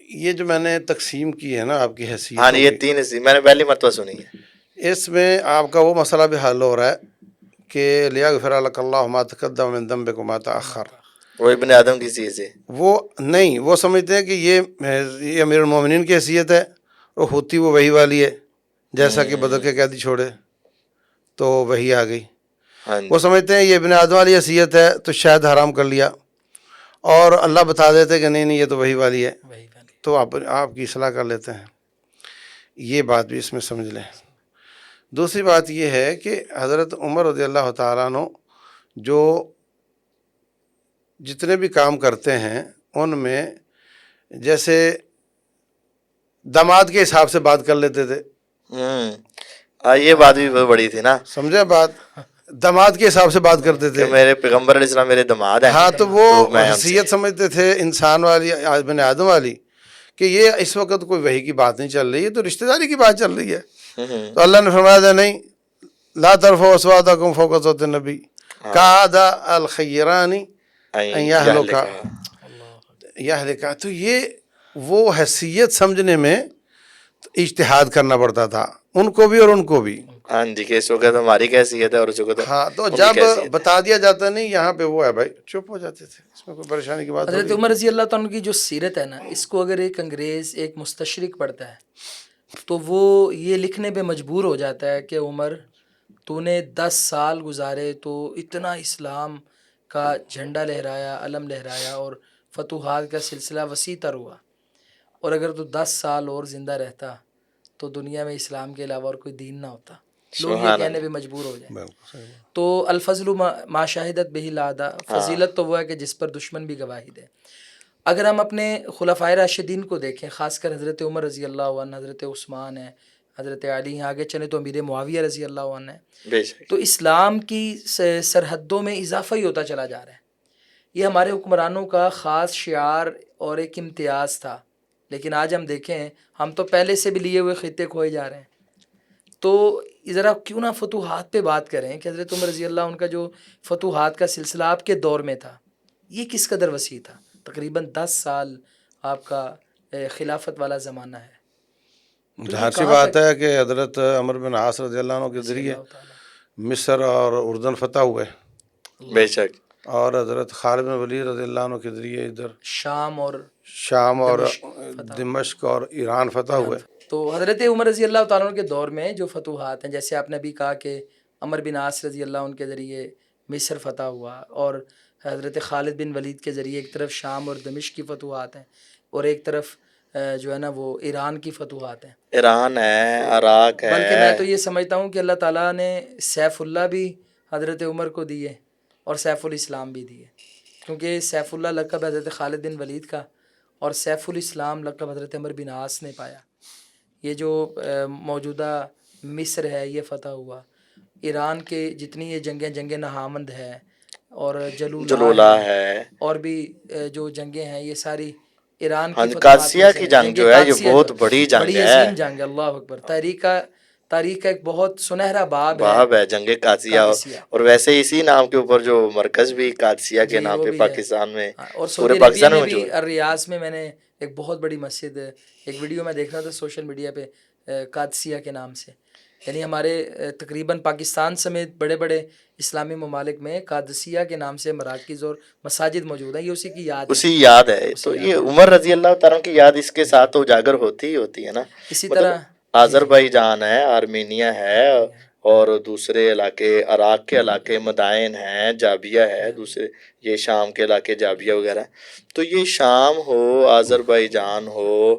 Speaker 2: یہ جو میں نے تقسیم کی ہے نا آپ کی
Speaker 3: ہاں
Speaker 2: حیثیتوں
Speaker 3: یہ
Speaker 2: کی،
Speaker 3: تین میں نے پہلی مرتبہ سنی ہے.
Speaker 2: اس میں آپ کا وہ مسئلہ بھی حل ہو رہا ہے کہ لیغفر لک اللہ ما تقدم من ذنبک وما تأخر.
Speaker 3: وہ ابن آدم کی چیز ہے.
Speaker 2: وہ نہیں، وہ سمجھتے ہیں کہ یہ امیر المومنین کی حیثیت ہے، وہ ہوتی وہ وہی والی ہے، جیسا کہ بدر کے قیدی چھوڑے تو وہی آ گئی.
Speaker 3: ہاں جی.
Speaker 2: وہ سمجھتے ہیں یہ ابن آدم والی حیثیت ہے تو شاید حرام کر لیا، اور اللہ بتا دیتے کہ نہیں یہ تو وہی والی ہے،
Speaker 1: وہی والی.
Speaker 2: تو آپ کی اصلاح کر لیتے ہیں. یہ بات بھی اس میں سمجھ لیں. دوسری بات یہ ہے کہ حضرت عمر رضی اللہ تعالیٰ عنہ جو جتنے بھی کام کرتے ہیں ان میں جیسے داماد کے حساب سے بات کر لیتے تھے.
Speaker 3: یہ بات بھی بہت بڑی تھی نا،
Speaker 2: سمجھے بات؟ داماد کے حساب سے بات کرتے
Speaker 3: کہ
Speaker 2: تھے.
Speaker 3: میرے پیغمبر علیہ السلام میرے داماد ہیں.
Speaker 2: ہاں تو وہ
Speaker 3: میں ان سے
Speaker 2: حیثیت سمجھتے تھے انسان والی، ابن آدم والی، کہ یہ اس وقت کوئی وحی کی بات نہیں چل رہی ہے، تو رشتہ داری کی بات چل رہی ہے. تو اللہ نے فرمایا تھا نہیں، لا ترفعوا اصواتکم فوق صوت النبی کعد الخیران ان یہلکا. تو یہ وہ حیثیت سمجھنے میں اجتہاد کرنا پڑتا تھا ان کو بھی اور ان کو بھی.
Speaker 3: ہاں جی، کہ اس وقت ہماری کیسیت ہے اور اس وقت
Speaker 2: ہاں تو
Speaker 3: ان کی
Speaker 2: جب
Speaker 3: کیسیت ہے.
Speaker 2: بتا دیا جاتا نہیں یہاں پہ وہ ہے بھائی، چپ ہو جاتے تھے، اس میں کوئی پریشانی کی بات
Speaker 1: حضرت
Speaker 2: ہوگی.
Speaker 1: عمر رضی اللہ عنہ کی جو سیرت ہے نا، اس کو اگر ایک انگریز، ایک مستشرق پڑھتا ہے تو وہ یہ لکھنے پہ مجبور ہو جاتا ہے کہ عمر تو نے 10 سال گزارے تو اتنا اسلام کا جھنڈا لہرایا، علم لہرایا اور فتوحات کا سلسلہ وسیع تر ہوا، اور اگر تو 10 سال اور زندہ رہتا تو دنیا میں اسلام کے علاوہ اور کوئی دین نہ ہوتا. لوگ یہ کہنے پہ مجبور ہو جائیں.
Speaker 2: بالکل صحیح بات.
Speaker 1: تو الفضل ما شاہدت بہ العادہ، فضیلت تو وہ ہے کہ جس پر دشمن بھی گواہی دے. اگر ہم اپنے خلفائے راشدین کو دیکھیں، خاص کر حضرت عمر رضی اللہ عنہ، حضرت عثمان ہے، حضرت علی ہیں، آگے چلیں تو امیر معاویہ رضی اللہ عنہ ہے، تو اسلام کی سرحدوں میں اضافہ ہی ہوتا چلا جا رہا ہے. یہ ہمارے حکمرانوں کا خاص شعار اور ایک امتیاز تھا، لیکن آج ہم دیکھیں ہم تو پہلے سے بھی لیے ہوئے خطے کھوئے جا رہے ہیں. تو ذرا کیوں نہ فتوحات پہ بات کریں کہ حضرت عمر رضی اللہ عنہ کا جو فتوحات کا سلسلہ آپ کے دور میں تھا یہ کس قدر وسیع تھا. تقریباً 10 سال آپ کا خلافت والا زمانہ ہے.
Speaker 2: ظاہر سی بات ہے کہ حضرت عمر بن عاص رضی اللہ عنہ کے ذریعے مصر اور اردن فتح ہوئے،
Speaker 3: بے شک،
Speaker 2: اور حضرت خالد بن ولید رضی اللہ عنہ کے ذریعے ادھر
Speaker 1: شام
Speaker 2: اور دمشق اور ایران فتح ہوئے.
Speaker 1: تو حضرت عمر رضی اللہ تعالیٰ عنہ کے دور میں جو فتوحات ہیں، جیسے آپ نے بھی کہا کہ عمر بن عاص رضی اللہ عنہ کے ذریعے مصر فتح ہوا، اور حضرت خالد بن ولید کے ذریعے ایک طرف شام اور دمشق کی فتوحات ہیں اور ایک طرف جو ہے نا وہ ایران کی فتوحات ہیں.
Speaker 3: ایران ہے، عراق
Speaker 1: بلکہ میں
Speaker 3: ہے.
Speaker 1: تو یہ سمجھتا ہوں کہ اللہ تعالیٰ نے سیف اللہ بھی حضرت عمر کو دیے اور سیف الاسلام بھی دیے، کیونکہ سیف اللہ لقب حضرت خالد بن ولید کا اور سیف الاسلام لقب حضرت عمر بن عاص نے پایا. یہ جو موجودہ مصر ہے یہ فتح ہوا، ایران کے جتنی یہ جنگ نہامند ہے اور
Speaker 3: جلولہ ہے،
Speaker 1: اور بھی جو جنگیں ہیں یہ ساری ایران
Speaker 3: ہاں
Speaker 1: کی
Speaker 3: جی،
Speaker 1: فتوحات
Speaker 3: قادسیہ
Speaker 1: میں سے
Speaker 3: کی
Speaker 1: ہیں.
Speaker 3: جنگ جو ہے یہ
Speaker 1: قادسیہ
Speaker 3: بہت
Speaker 1: جو
Speaker 3: بڑی جنگ
Speaker 1: بڑی
Speaker 3: ہے،
Speaker 1: عظیم جنگ ہے. اللہ اکبر. تاریخ کا ایک بہت سنہرا باب
Speaker 3: ہے جنگ قادسیہ.
Speaker 1: قادسیہ.
Speaker 3: اور ویسے اسی نام کے اوپر جو مرکز بھی قادسیہ کے
Speaker 1: جی
Speaker 3: نام
Speaker 1: وہ
Speaker 3: پہ
Speaker 1: بھی ہے.
Speaker 3: پاکستان میں،
Speaker 1: اور
Speaker 3: پورے
Speaker 1: سعودی عربیہ
Speaker 3: پاکستان
Speaker 1: میں
Speaker 3: میں
Speaker 1: بھی
Speaker 3: موجود ہے.
Speaker 1: الریاض میں نے ایک بہت بڑی مسجد، ایک ویڈیو میں دیکھ رہا تھا سوشل میڈیا پہ، قادسیہ کے نام سے. یعنی ہمارے تقریباً پاکستان سمیت بڑے بڑے اسلامی ممالک میں قادسیہ کے نام سے مراکز اور مساجد موجود ہیں. یہ اسی کی یاد ہے.
Speaker 3: اسی یاد ہے. تو یہ عمر رضی اللہ تعالیٰ کی یاد اس کے ساتھ اجاگر ہوتی ہی ہوتی ہے نا.
Speaker 1: اسی
Speaker 3: مطلب
Speaker 1: طرح
Speaker 3: آذربائیجان ہے، آرمینیا ہے، اور دوسرے علاقے عراق کے علاقے مدائن ہیں، جابیہ ہے، دوسرے یہ شام کے علاقے جابیہ وغیرہ. تو یہ شام ہو، آذربائیجان ہو،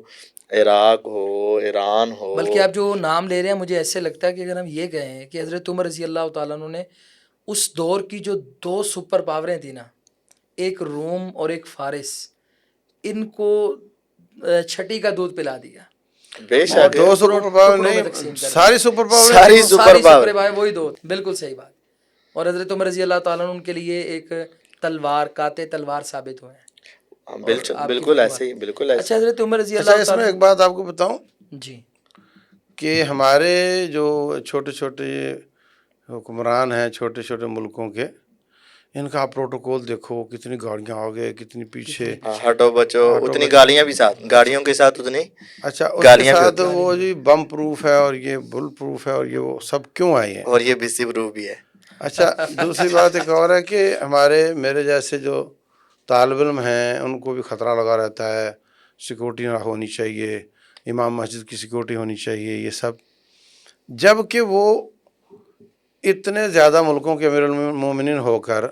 Speaker 3: عراق ہو، ایران ہو.
Speaker 1: بلکہ آپ جو نام لے رہے ہیں مجھے ایسے لگتا ہے کہ اگر ہم یہ کہیں کہ حضرت عمر رضی اللہ تعالیٰ عنہ نے اس دور کی جو دو سپر پاوریں تھیں نا، ایک روم اور ایک فارس، ان کو چھٹی کا دودھ پلا دیا.
Speaker 3: بے شک
Speaker 2: دو سپر پاور
Speaker 1: ٹکڑوں میں
Speaker 2: نہیں،
Speaker 1: تقسیم کر
Speaker 2: ساری سپر پاور
Speaker 3: ساری
Speaker 1: ساری
Speaker 3: سپر پاور.
Speaker 1: سپر پاور وہی دو. بالکل صحیح بات. اور حضرت عمر رضی اللہ تعالیٰ عنہ ان کے لیے ایک تلوار، قاطع تلوار ثابت ہوئے ہیں.
Speaker 3: بالکل ایسے ہی، بالکل ایسے.
Speaker 1: اچھا حضرت عمر رضی
Speaker 2: اچھا
Speaker 1: اللہ
Speaker 2: اس میں
Speaker 1: تعالیٰ
Speaker 2: ایک بات آپ کو بتاؤں
Speaker 1: جی
Speaker 2: کہ ہمارے جو چھوٹے چھوٹے حکمران ہیں چھوٹے چھوٹے ملکوں کے، ان کا آپ پروٹوکول دیکھو، کتنی گاڑیاں آگے، کتنی پیچھے.
Speaker 3: ہٹو بچو، اتنی گالیاں بھی ساتھ، گاڑیوں کے ساتھ اتنی
Speaker 2: اچھا اس کے
Speaker 3: گالیاں بھی
Speaker 2: ساتھ
Speaker 3: ہوتی ہیں.
Speaker 2: وہ جی بم پروف ہے اور یہ بل پروف ہے اور یہ وہ سب کیوں آئی ہیں؟
Speaker 3: اور یہ بسی پروف بھی ہے.
Speaker 2: اچھا دوسری بات ایک اور ہے کہ میرے جیسے جو طالب علم ہیں ان کو بھی خطرہ لگا رہتا ہے، سیکورٹی نہ ہونی چاہیے، امام مسجد کی سیکورٹی ہونی چاہیے، یہ سب. جب کہ وہ اتنے زیادہ ملکوں کے امیر المومنین ہو کر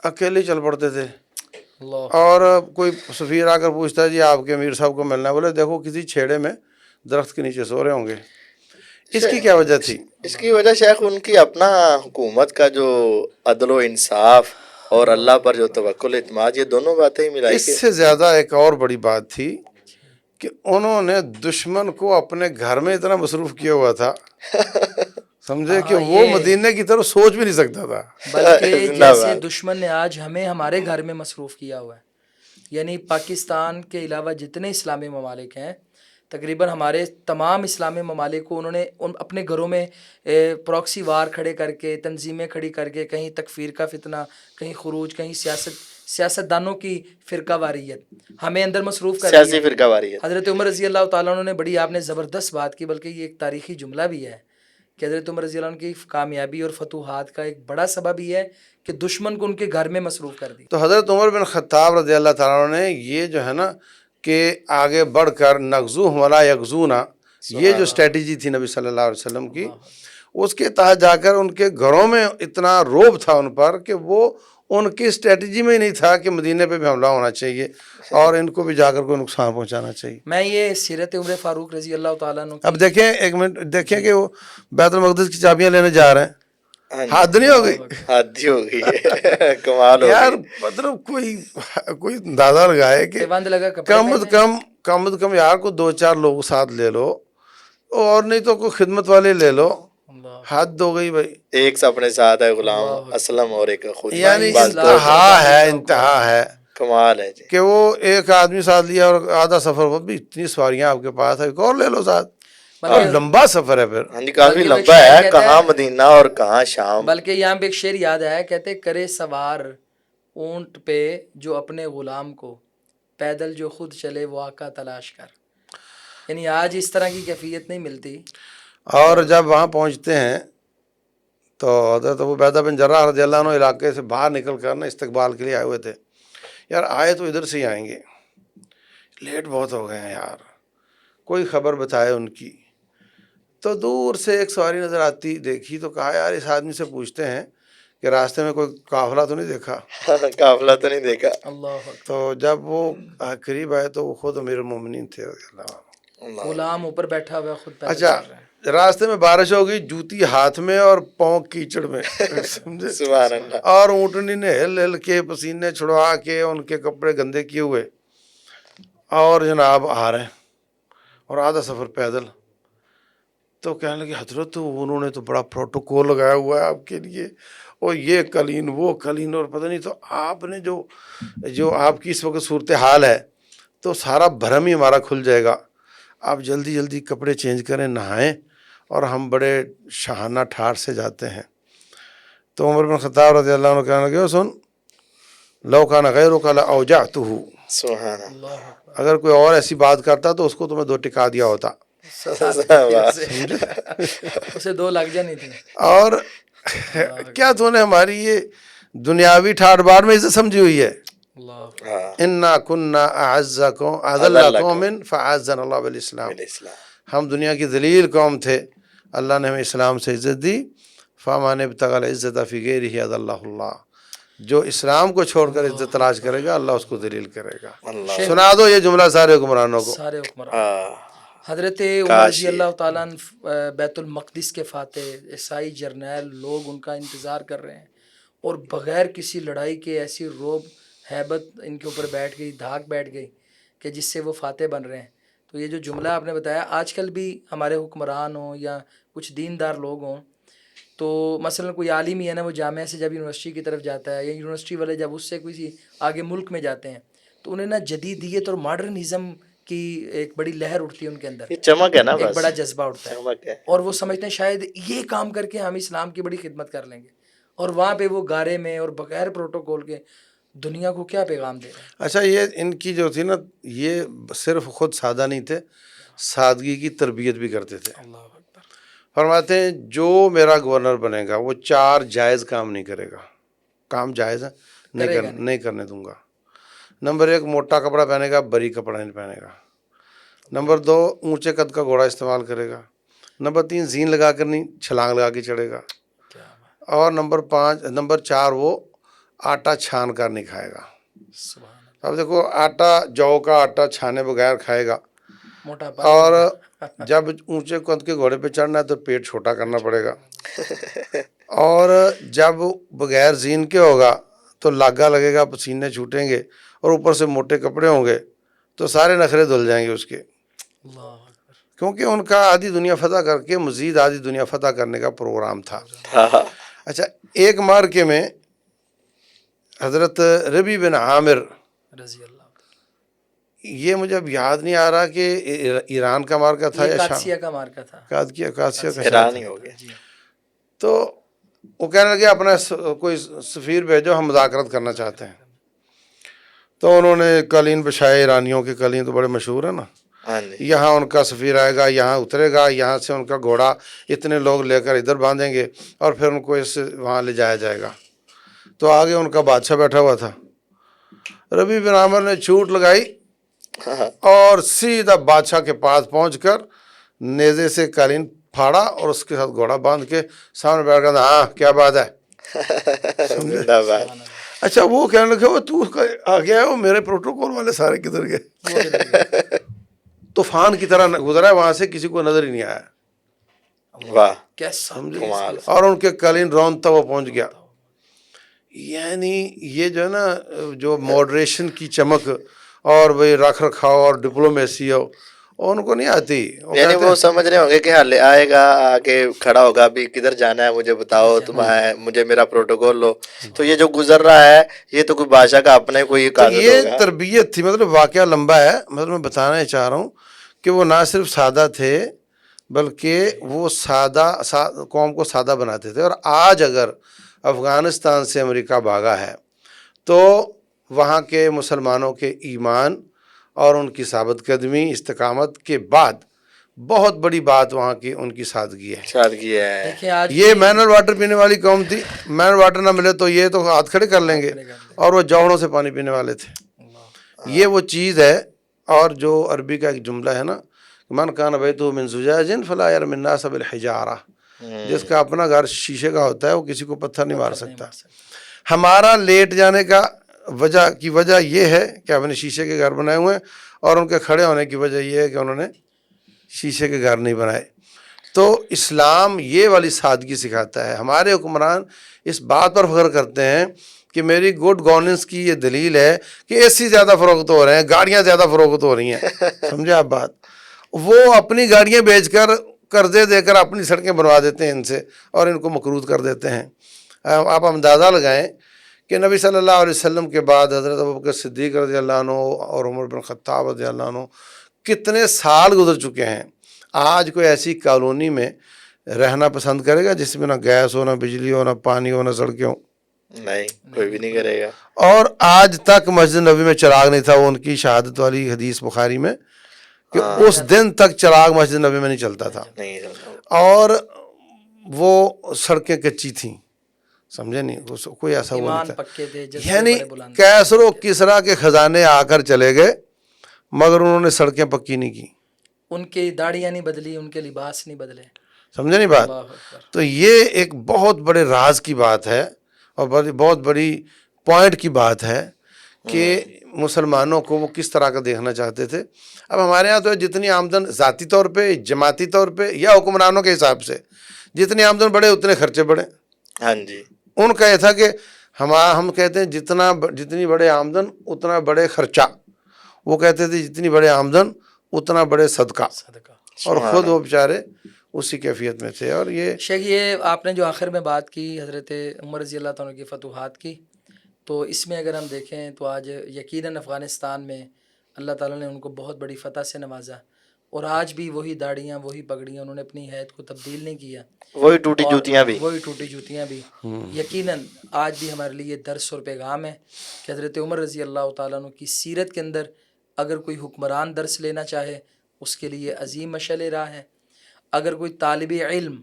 Speaker 2: اکیلے چل پڑتے تھے.
Speaker 1: اللہ.
Speaker 2: اور کوئی سفیر آ کر پوچھتا ہے جی آپ کے امیر صاحب کو ملنا ہے، بولے دیکھو کسی چھیڑے میں درخت کے نیچے سو رہے ہوں گے. اس کی کیا وجہ تھی؟
Speaker 3: اس کی وجہ شیخ ان کی اپنا حکومت کا جو عدل و انصاف اور اللہ پر جو توکل اعتماد، یہ دونوں باتیں ہی ملائی
Speaker 2: اس سے زیادہ ایک اور بڑی بات تھی کہ انہوں نے دشمن کو اپنے گھر میں اتنا مصروف کیا ہوا تھا، سمجھے کہ وہ مدینے کی طرف سوچ بھی نہیں سکتا تھا.
Speaker 1: بلکہ جیسے دشمن نے آج ہمیں ہمارے گھر میں مصروف کیا ہوا ہے. یعنی پاکستان کے علاوہ جتنے اسلامی ممالک ہیں تقریباً ہمارے تمام اسلامی ممالک کو انہوں نے اپنے گھروں میں پراکسی وار کھڑے کر کے، تنظیمیں کھڑی کر کے، کہیں تکفیر کا فتنہ، کہیں خروج، کہیں سیاست دانوں کی فرقہ واریت ہمیں اندر مصروف کر
Speaker 3: سیاسی
Speaker 1: دیا.
Speaker 3: فرقہ واریت.
Speaker 1: حضرت عمر رضی اللہ تعالیٰ عنہ نے بڑی آپ نے زبردست بات کی، بلکہ یہ ایک تاریخی جملہ بھی ہے کہ حضرت عمر رضی اللہ عنہ کی کامیابی اور فتوحات کا ایک بڑا سبب یہ ہے کہ دشمن کو ان کے گھر میں مصروف کر دی.
Speaker 2: تو حضرت عمر بن خطاب رضی اللہ تعالیٰ عنہ نے یہ جو ہے نا کہ آگے بڑھ کر نغزو ولا یغزونا، یہ جو اسٹریٹجی تھی نبی صلی اللہ علیہ وسلم کی، اس کے تحت جا کر ان کے گھروں میں اتنا روب تھا ان پر کہ وہ ان کی اسٹریٹجی میں ہی نہیں تھا کہ مدینے پہ بھی حملہ ہونا چاہیے اور ان کو بھی جا کر کوئی نقصان پہنچانا چاہیے.
Speaker 1: میں یہ سیرت عمر فاروق رضی اللہ تعالیٰ عنہ
Speaker 2: اب دیکھیں ایک منٹ، دیکھیں کہ وہ بیت المقدس کی چابیاں لینے جا رہے ہیں، حد نہیں ہو گئی؟
Speaker 3: حد ہی ہو گئی ہے. کمال ہو
Speaker 2: یار
Speaker 3: گئی.
Speaker 2: مطلب کوئی اندازہ لگائے کہ
Speaker 1: پیوند لگا کپڑے
Speaker 2: کم از کم یار کو 2-4 لوگ ساتھ لے لو، اور نہیں تو کوئی خدمت والے لے لو. حد ہو گئی بھائی.
Speaker 3: ایک اپنے ساتھ ہے غلام اسلم اور ایک خود.
Speaker 2: یعنی انتہا ہے.
Speaker 3: کمال ہے جی
Speaker 2: کہ وہ ایک آدمی ساتھ لیا اور آدھا سفر، وہ بھی اتنی سواریاں آپ کے پاس ہے، ایک اور لے لو ساتھ. اور لمبا سفر ہے پھر.
Speaker 3: ہاں جی کافی لمبا ہے، کہاں مدینہ اور کہاں شام.
Speaker 1: بلکہ یہاں پہ ایک شعر یاد ہے، کہتے کرے سوار اونٹ پہ جو اپنے غلام کو، پیدل جو خود چلے وہ آقا تلاش کر. یعنی آج اس طرح کی کیفیت نہیں ملتی.
Speaker 2: اور جب وہاں پہنچتے ہیں تو حضرت ابو عبیدہ بن جراح رضی اللہ عنہ علاقے سے باہر نکل کر نا استقبال کے لیے آئے ہوئے تھے. یار آئے تو ادھر سے ہی آئیں گے، لیٹ بہت ہو گئے ہیں یار، کوئی خبر بتائے ان کی. تو دور سے ایک سواری نظر آتی دیکھی تو کہا یار اس آدمی سے پوچھتے ہیں کہ راستے میں کوئی قافلہ تو نہیں دیکھا.
Speaker 3: قافلہ تو نہیں دیکھا.
Speaker 1: اللہ اکبر.
Speaker 2: تو جب وہ قریب آئے تو وہ خود امیر المومنین تھے رضی اللہ عنہ.
Speaker 1: غلام اوپر بیٹھا ہوا خود پیدل
Speaker 2: اچھا
Speaker 1: چل رہا ہے.
Speaker 2: راستے میں بارش ہو گئی, جوتی ہاتھ میں اور پاؤں کیچڑ میں, سمجھے,
Speaker 3: سبحان اللہ.
Speaker 2: اور اونٹنی نے ہل ہل کے پسینے چھڑوا کے ان کے کپڑے گندے کیے ہوئے اور جناب آ رہے ہیں, اور آدھا سفر پیدل. تو کہنے لگے حضرت انہوں نے تو بڑا پروٹوکول لگایا ہوا ہے آپ کے لیے, اور یہ قلین وہ قلین, اور پتہ نہیں, تو آپ نے جو آپ کی اس وقت صورتحال ہے تو سارا بھرم ہی ہمارا کھل جائے گا. آپ جلدی جلدی کپڑے چینج کریں, نہائیں, اور ہم بڑے شاہانہ ٹھاٹ سے جاتے ہیں. تو عمر بن خطاب رضی اللہ عنہ کہنے لگے سن, لو کان غیرک لاوجعتہ,
Speaker 3: سبحان اللہ.
Speaker 1: اللہ اکبر.
Speaker 2: اگر کوئی اور ایسی بات کرتا تو اس کو تمہیں 2 ٹکا دیا ہوتا.
Speaker 1: اسے 2 لگ جانی تھی.
Speaker 2: اور کیا تو نے ہماری یہ دنیاوی ٹھاٹ بار میں عزت سمجھی ہوئی ہے.
Speaker 1: اللہ
Speaker 2: انا کننا اذل قوم فاعزنا اللہ بالاسلام, ہم دنیا کی ذلیل قوم تھے, اللہ نے ہمیں اسلام سے عزت دی. فمن ابتغى العزة في غيره اذلہ اللہ, جو اسلام کو چھوڑ کر عزت تلاش کرے گا اللہ اس کو ذلیل کرے گا. سنا دو یہ جملہ سارے حکمرانوں کو.
Speaker 1: سارے حکمران. حضرت عمر رضی اللہ تعالیٰ عنہ بیت المقدس کے فاتح, عیسائی جرنیل لوگ ان کا انتظار کر رہے ہیں, اور بغیر کسی لڑائی کے ایسی روب ہیبت ان کے اوپر بیٹھ گئی, دھاک بیٹھ گئی کہ جس سے وہ فاتح بن رہے ہیں. تو یہ جو جملہ آپ نے بتایا, آج کل بھی ہمارے حکمران ہوں یا کچھ دیندار لوگ ہوں, تو مثلا کوئی عالم ہی ہے نا, وہ جامعہ سے جب یونیورسٹی کی طرف جاتا ہے, یا یونیورسٹی والے جب اس سے کسی آگے ملک میں جاتے ہیں, تو انہیں نا جدیدیت اور ماڈرنزم کی ایک بڑی لہر اٹھتی ہے ان کے اندر,
Speaker 3: یہ چمک ہے نا,
Speaker 1: ایک
Speaker 3: بس
Speaker 1: بڑا جذبہ اٹھتا ہے,
Speaker 3: چمک ہے.
Speaker 1: اور وہ سمجھتے ہیں شاید یہ کام کر کے ہم اسلام کی بڑی خدمت کر لیں گے, اور وہاں پہ وہ گارے میں اور بغیر پروٹوکول کے دنیا کو کیا پیغام دے رہے ہیں.
Speaker 2: اچھا یہ ان کی جو تھی نا, یہ صرف خود سادہ نہیں تھے, سادگی کی تربیت بھی کرتے تھے.
Speaker 1: اللہ اکبر.
Speaker 2: فرماتے ہیں جو میرا گورنر بنے گا وہ 4 جائز کام نہیں کرے گا. کام جائز ہے نہیں کرنے دوں گا. نمبر 1, موٹا کپڑا پہنے گا, بری کپڑا نہیں پہنے گا. نمبر 2, اونچے قد کا گھوڑا استعمال کرے گا. نمبر 3, زین لگا کر نہیں, چھلانگ لگا کے چڑھے گا. اور نمبر 4 وہ آٹا چھان کر نہیں کھائے گا. اب دیکھو, آٹا جو کا آٹا چھانے بغیر کھائے گا, اور جب اونچے قد کے گھوڑے پہ چڑھنا ہے تو پیٹ چھوٹا کرنا پڑے گا, اور جب بغیر زین کے ہوگا تو لاگا لگے گا, پسینے چھوٹیں گے, اور اوپر سے موٹے کپڑے ہوں گے تو سارے نخرے دھل جائیں گے اس کے, کیونکہ ان کا آدھی دنیا فتح کر کے مزید آدھی دنیا فتح کرنے کا پروگرام تھا. اچھا, ایک مارکے میں حضرت ربی بن عامر
Speaker 1: رضی اللہ,
Speaker 2: یہ مجھے اب یاد نہیں آ رہا کہ ایران کا مارکا تھا یا
Speaker 1: قادسیہ کا مارکا تھا,
Speaker 2: قادسیہ کا
Speaker 3: ایران ہی ہو گیا.
Speaker 2: تو وہ کہنے لگے اپنا کوئی سفیر بھیجو, ہم مذاکرات کرنا چاہتے ہیں. تو انہوں نے قالین بچھائے, ایرانیوں کے قالین تو بڑے مشہور ہیں نا, یہاں ان کا سفیر آئے گا, یہاں اترے گا, یہاں سے ان کا گھوڑا اتنے لوگ لے کر ادھر باندھیں گے, اور پھر ان کو اس وہاں لے جایا جائے گا. تو آگے ان کا بادشاہ بیٹھا ہوا تھا. ربی بن عامر نے چھوٹ لگائی اور سیدھا بادشاہ کے پاس پہنچ کر نیزے سے قالین پھاڑا, اور اس کے ساتھ گھوڑا باندھ کے سامنے بیٹھ کر, ہاں کیا بات ہے. اچھا, وہ کہنے لگے وہ تو آ گیا ہے, وہ میرے پروٹوکول والے سارے کدھر گئے. طوفان کی طرح گزرا ہے, وہاں سے کسی کو نظر ہی نہیں آیا.
Speaker 3: واہ,
Speaker 2: اور ان کے قالین رونتا وہ پہنچ گیا. یعنی یہ جو ہے نا, جو ماڈریشن کی چمک اور وہی رکھ رکھاؤ اور ڈپلومیسی ہو, ان کو نہیں آتی.
Speaker 3: یعنی وہ سمجھ رہے ہوں گے کہ حال آئے گا, آگے کھڑا ہوگا, ابھی کدھر جانا ہے مجھے بتاؤ, تم مجھے میرا پروٹوکول لو. تو یہ جو گزر رہا ہے یہ تو کوئی بادشاہ کا اپنے کوئی قاعدہ ہوگا.
Speaker 2: یہ تربیت تھی. مطلب واقعہ لمبا ہے, مطلب میں بتانا چاہ رہا ہوں کہ وہ نہ صرف سادہ تھے بلکہ وہ سادہ قوم کو سادہ بناتے تھے. اور آج اگر افغانستان سے امریکہ بھاگا ہے تو وہاں کے مسلمانوں کے ایمان اور ان کی ثابت قدمی, استقامت کے بعد بہت بڑی بات وہاں کی ان کی سادگی ہے.
Speaker 3: سادگی ہے.
Speaker 2: یہ منرل واٹر پینے والی قوم تھی, منرل واٹر نہ ملے تو یہ تو ہاتھ کھڑے کر لیں گے, اور وہ جوڑوں سے پانی پینے والے تھے. یہ وہ چیز ہے. اور جو عربی کا ایک جملہ ہے نا, من کان بیتہ من زجاج فلا یرمی الناس بالحجارہ, جس کا اپنا گھر شیشے کا ہوتا ہے وہ کسی کو پتھر نہیں مار سکتا. ہمارا لیٹ جانے کا وجہ یہ ہے کہ ہم نے شیشے کے گھر بنائے ہوئے ہیں، اور ان کے کھڑے ہونے کی وجہ یہ ہے کہ انہوں نے شیشے کے گھر نہیں بنائے. تو اسلام یہ والی سادگی سکھاتا ہے. ہمارے حکمران اس بات پر فخر کرتے ہیں کہ میری گڈ گورننس کی یہ دلیل ہے کہ اے سی زیادہ فروخت ہو رہے ہیں، گاڑیاں زیادہ فروخت ہو رہی ہیں. سمجھے آپ بات؟ وہ اپنی گاڑیاں بیچ کر قرضے دے کر اپنی سڑکیں بنوا دیتے ہیں ان سے، اور ان کو مقروض کر دیتے ہیں. آپ اندازہ لگائیں کہ نبی صلی اللہ علیہ وسلم کے بعد حضرت ابوبکر صدیق رضی اللہ عنہ اور عمر بن خطاب رضی اللہ عنہ کتنے سال گزر چکے ہیں. آج کوئی ایسی کالونی میں رہنا پسند کرے گا جس میں نہ گیس ہو، نہ بجلی ہو، نہ پانی ہو، نہ سڑکیں ہوں؟
Speaker 3: نہیں، کوئی بھی نہیں کرے گا.
Speaker 2: اور آج تک مسجد نبی میں چراغ نہیں تھا. وہ ان کی شہادت والی حدیث بخاری میں کہ اس دن تک چراغ مسجد نبی میں نہیں چلتا تھا،
Speaker 3: نہیں چلتا.
Speaker 2: اور وہ سڑکیں کچی تھیں. سمجھے نہیں؟ کوئی ایسا وہ نہیں
Speaker 1: ایمان
Speaker 2: تھا.
Speaker 1: پکے تھے، جذبے
Speaker 2: یعنی
Speaker 1: بڑے بلند.
Speaker 2: کیسر و کسرا کے خزانے آ کر چلے گئے مگر انہوں نے سڑکیں پکی نہیں کی.
Speaker 1: ان کی داڑیاں نہیں بدلی، ان کے لباس نہیں بدلے.
Speaker 2: سمجھے نہیں بات؟
Speaker 1: اللہ اکبر.
Speaker 2: تو یہ ایک بہت بڑے راز کی بات ہے اور بہت بڑی پوائنٹ کی بات ہے کہ مسلمانوں کو وہ کس طرح کا دیکھنا چاہتے تھے. اب ہمارے ہاں تو جتنی آمدن ذاتی طور پہ، جماعتی طور پہ یا حکمرانوں کے حساب سے جتنی آمدن بڑھے اتنے خرچے بڑھے.
Speaker 3: ہاں جی.
Speaker 2: ان کا یہ تھا کہ ہم کہتے ہیں جتنی بڑے آمدن اتنا بڑے خرچہ. وہ کہتے تھے جتنی بڑے آمدن اتنا بڑے صدقہ.
Speaker 1: صدقہ.
Speaker 2: اور خود وہ بیچارے اسی کیفیت میں تھے. اور یہ
Speaker 1: شیخ، یہ آپ نے جو آخر میں بات کی حضرت عمر رضی اللہ تعالیٰ کی فتوحات کی، تو اس میں اگر ہم دیکھیں تو آج یقیناً افغانستان میں اللہ تعالیٰ نے ان کو بہت بڑی فتح سے نوازا، اور آج بھی وہی داڑیاں، وہی پگڑیاں، انہوں نے اپنی حیت کو تبدیل نہیں کیا.
Speaker 3: وہی ٹوٹی
Speaker 1: اور
Speaker 3: جوتیاں بھی.
Speaker 1: وہی ٹوٹی جوتیاں بھی. یقیناً آج بھی ہمارے لیے درس اور پیغام ہے کہ حضرت عمر رضی اللہ تعالیٰ عنہ کی سیرت کے اندر اگر کوئی حکمران درس لینا چاہے اس کے لیے عظیم مشعل راہ ہے. اگر کوئی طالب علم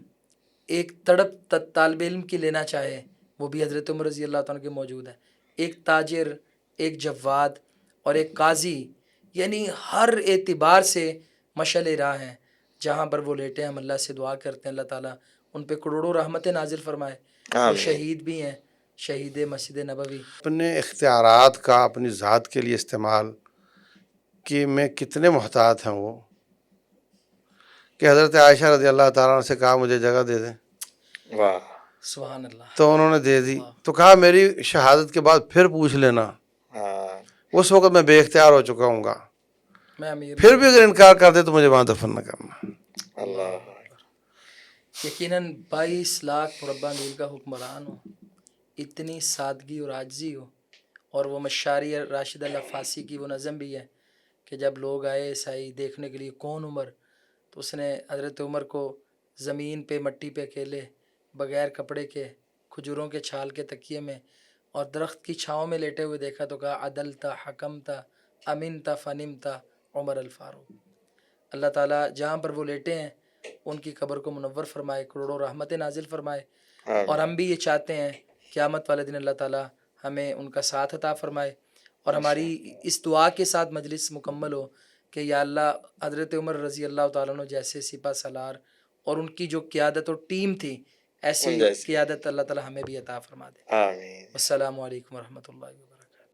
Speaker 1: ایک تڑپ طالب علم کی لینا چاہے وہ بھی حضرت عمر رضی اللہ تعالیٰ کے موجود ہے. ایک تاجر، ایک جواد اور ایک قاضی، یعنی ہر اعتبار سے مشعل راہ ہیں. جہاں پر وہ لیٹے ہم اللہ سے دعا کرتے ہیں اللہ تعالیٰ ان پہ کروڑوں رحمتیں نازل فرمائے. وہ شہید بھی ہیں، شہید مسجد نبوی.
Speaker 2: اپنے اختیارات کا اپنی ذات کے لیے استعمال کہ میں کتنے محتاط ہیں وہ، کہ حضرت عائشہ رضی اللہ تعالیٰ عنہ سے کہا مجھے جگہ دے دیں.
Speaker 3: واہ.
Speaker 1: سبحان اللہ.
Speaker 2: تو انہوں نے دے دی. تو کہا میری شہادت کے بعد پھر پوچھ لینا. اس وقت میں بے اختیار ہو چکا ہوں گا،
Speaker 1: میں امیر
Speaker 2: پھر بھی اگر انکار کر دے تو مجھے وہاں دفن نہ کرنا.
Speaker 3: اللہ.
Speaker 1: یقیناً 22 لاکھ مربع میل کا حکمران ہو، اتنی سادگی اور عاجزی ہو. اور وہ مشاری راشد اللہ فاسی کی وہ نظم بھی ہے کہ جب لوگ آئے عیسائی دیکھنے کے لیے کون عمر، تو اس نے حضرت عمر کو زمین پہ مٹی پہ اکیلے بغیر کپڑے کے کھجوروں کے چھال کے تکیے میں اور درخت کی چھاؤں میں لیٹے ہوئے دیکھا تو کہا عدل تا حکم تا امین تا فنم تا عمر الفاروق. اللہ تعالیٰ جہاں پر وہ لیٹے ہیں ان کی قبر کو منور فرمائے، کروڑوں رحمتیں نازل فرمائے. اور ہم بھی یہ چاہتے ہیں قیامت والے دن اللہ تعالیٰ ہمیں ان کا ساتھ عطا فرمائے. اور ہماری اس دعا کے ساتھ مجلس مکمل ہو کہ یا اللہ حضرت عمر رضی اللہ تعالیٰ عنہ جیسے سپہ سالار اور ان کی جو قیادت اور ٹیم تھی ایسی قیادت اللہ تعالیٰ ہمیں بھی عطا فرما دے.
Speaker 3: آمین.
Speaker 1: السلام علیکم ورحمۃ اللہ وبرکاتہ.